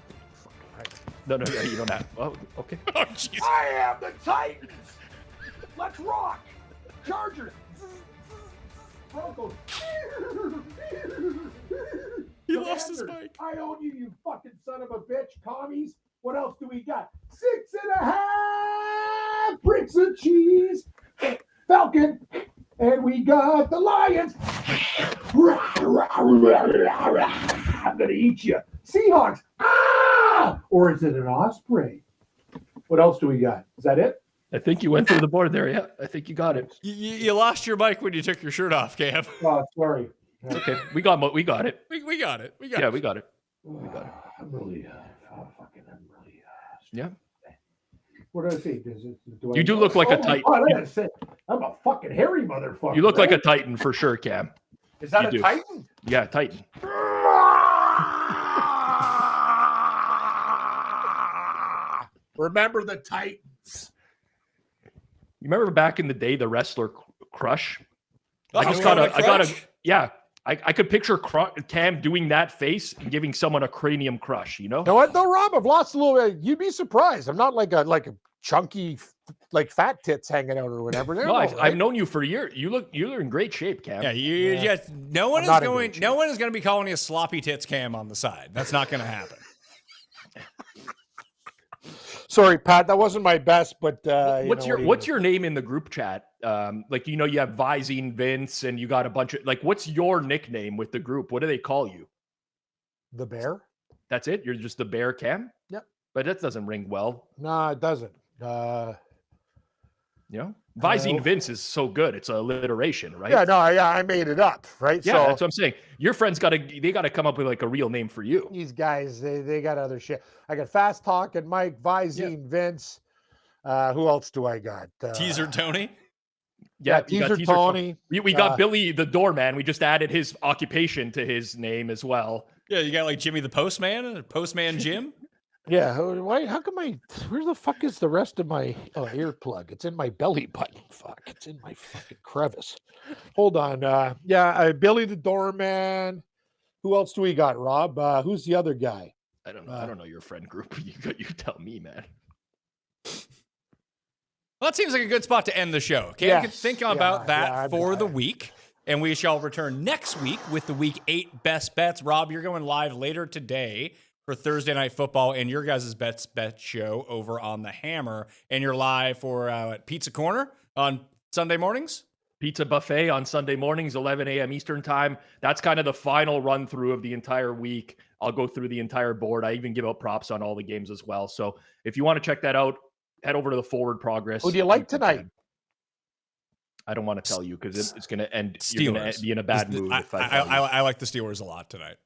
No, you don't have. Oh, okay. Oh, jeez. I am the Titans. Let's rock. Chargers. Broncos. He lost his Commanders. mic. I own you, you fucking son of a bitch. Commies. What else do we got? 6.5 bricks of cheese. Falcon. And we got the Lions. I'm going to eat you. Seahawks. Ah! Or is it an osprey? What else do we got? Is that it? I think you went through the board there. Yeah, I think you got it. You lost your mic when you took your shirt off, Cam. Oh, sorry. It's okay. We got it. We got it. We got it. Yeah, we got it. I'm really, Yeah. What did I say? You do look like a Titan. Oh, I gotta say, I'm a fucking hairy motherfucker. You look like a right? Titan for sure, Cam. Is that you a do. Titan? Yeah, Titan. Remember the Titans. You remember back in the day, the wrestler Crush? Oh, I just you got remember Crush? I could picture Cam doing that face and giving someone a cranium crush, You know what, though, Rob? I've lost a little bit. You'd be surprised. I'm not like a chunky, like fat tits hanging out or whatever. No, I've known you for years. You're in great shape, Cam. Yeah, no one I'm not is in going. good shape. No one is going to be calling you sloppy tits, Cam, on the side. That's not going to happen. Sorry, Pat. That wasn't my best, but What's your name in the group chat? You have Visine Vince and you got a bunch of what's your nickname with the group? What do they call you? The Bear? That's it? You're just the Bear, Cam? Yep. But that doesn't ring well. No, it doesn't. Visine Vince is so good. It's alliteration, right? I made it up, right? Yeah, So that's what I'm saying. Your friends got to come up with a real name for you. these guys, they got other shit. I got Fast Talking Mike, Visine Vince. Who else do I got? Teaser Tony. Yeah, you got Teaser Tony. We got Billy the Doorman. We just added his occupation to his name as well. Yeah, you got like Jimmy the Postman and Postman Jim. Yeah, why? How come where the fuck is the rest of my earplug? It's in my belly button. Fuck, it's in my fucking crevice. Hold on. Billy the Doorman. Who else do we got, Rob? Who's the other guy? I don't know. I don't know your friend group. You tell me, man. Well, that seems like a good spot to end the show. Okay, you can think about that for the week. And we shall return next week with the Week 8 Best Bets. Rob, you're going live later today for Thursday Night Football and your guys' Best Bet show over on the Hammer. And you're live for Pizza Corner on Sunday mornings? Pizza Buffet on Sunday mornings, 11 a.m. Eastern time. That's kind of the final run through of the entire week. I'll go through the entire board. I even give out props on all the games as well. So if you want to check that out, head over to the Forward Progress. Who do you like tonight? I don't want to tell you because it's going to end. Steelers. You're going to be in a bad mood. If I like the Steelers a lot tonight.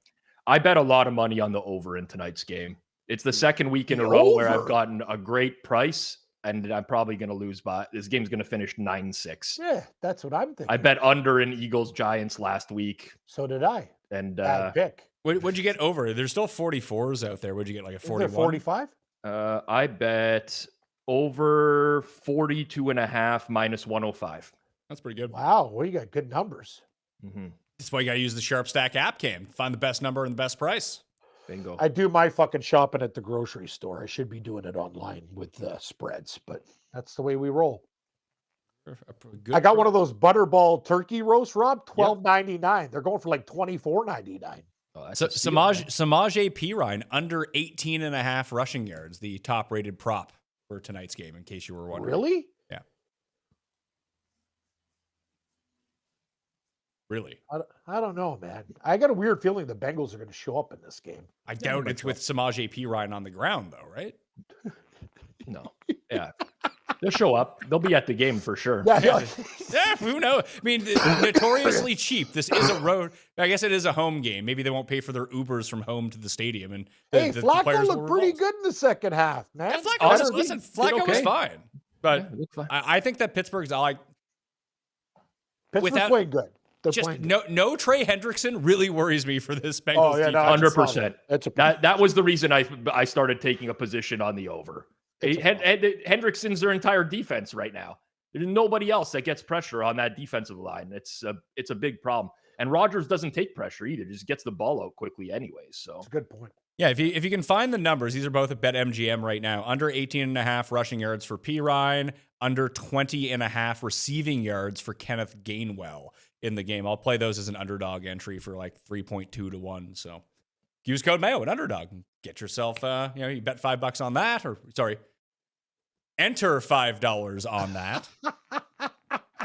I bet a lot of money on the over in tonight's game. It's the second week in a row where I've gotten a great price, and I'm probably going to lose by this game's going to finish 9-6. Yeah, that's what I'm thinking. I bet under in Eagles Giants last week. So did I. And Bad pick. What'd you get over? There's still 44s out there. Would you get like a 41? 45? I bet Over 42.5 minus 105. That's pretty good. Wow, well, you got good numbers. Mm-hmm. That's why you got to use the Sharp Stack app, Cam. Find the best number and the best price. Bingo. I do my fucking shopping at the grocery store. I should be doing it online with spreads, but that's the way we roll. I got one of those Butterball turkey roast, Rob, $12.99. They're going for like $24.99. Oh, So Samaje Perine under 18.5 rushing yards, the top rated prop for tonight's game, in case you were wondering. Really? Yeah. Really? I don't know, man. I got a weird feeling the Bengals are going to show up in this game. I doubt it's with Samaje Perine on the ground, though, right? No. Yeah. They'll show up. They'll be at the game for sure. Yeah, who knows? I mean, notoriously cheap. This is a road. I guess it is a home game. Maybe they won't pay for their Ubers from home to the stadium. And hey, the Flacco players will looked pretty revolt. good in the second half, man. Yeah, Flacco was fine. But Yeah, it looked fine. I think that Pittsburgh's like Pittsburgh's playing good. They're just playing good. no Trey Hendrickson really worries me for this Bengals yeah, defense. no, 100%. That's a That was the reason I started taking a position on the over. Hendrickson's their entire defense right now. There's nobody else that gets pressure on that defensive line. It's a big problem. And Rodgers doesn't take pressure either. Just gets the ball out quickly anyways. So That's a good point. Yeah, if you can find the numbers, these are both at BetMGM right now. Under 18.5 rushing yards for Perine, under 20.5 receiving yards for Kenneth Gainwell in the game. I'll play those as an underdog entry for like 3.2 to 1. So use code Mayo at underdog and get yourself, you bet $5 on that, or sorry, enter $5 on that.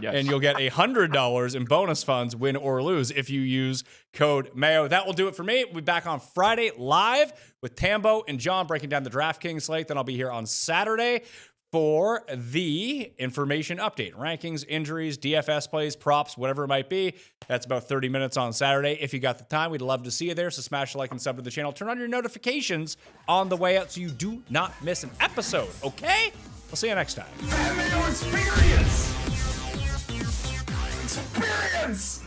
yes. And you'll get $100 in bonus funds, win or lose, if you use code Mayo. That will do it for me. We'll be back on Friday live with Tambo and John breaking down the DraftKings slate. Then I'll be here on Saturday for the information update, rankings, injuries, DFS plays, props, whatever it might be. That's about 30 minutes on Saturday. If you got the time, we'd love to see you there. So smash the like and sub to the channel. Turn on your notifications on the way out so you do not miss an episode, okay? We'll see you next time. Pat Mayo Experience! Experience!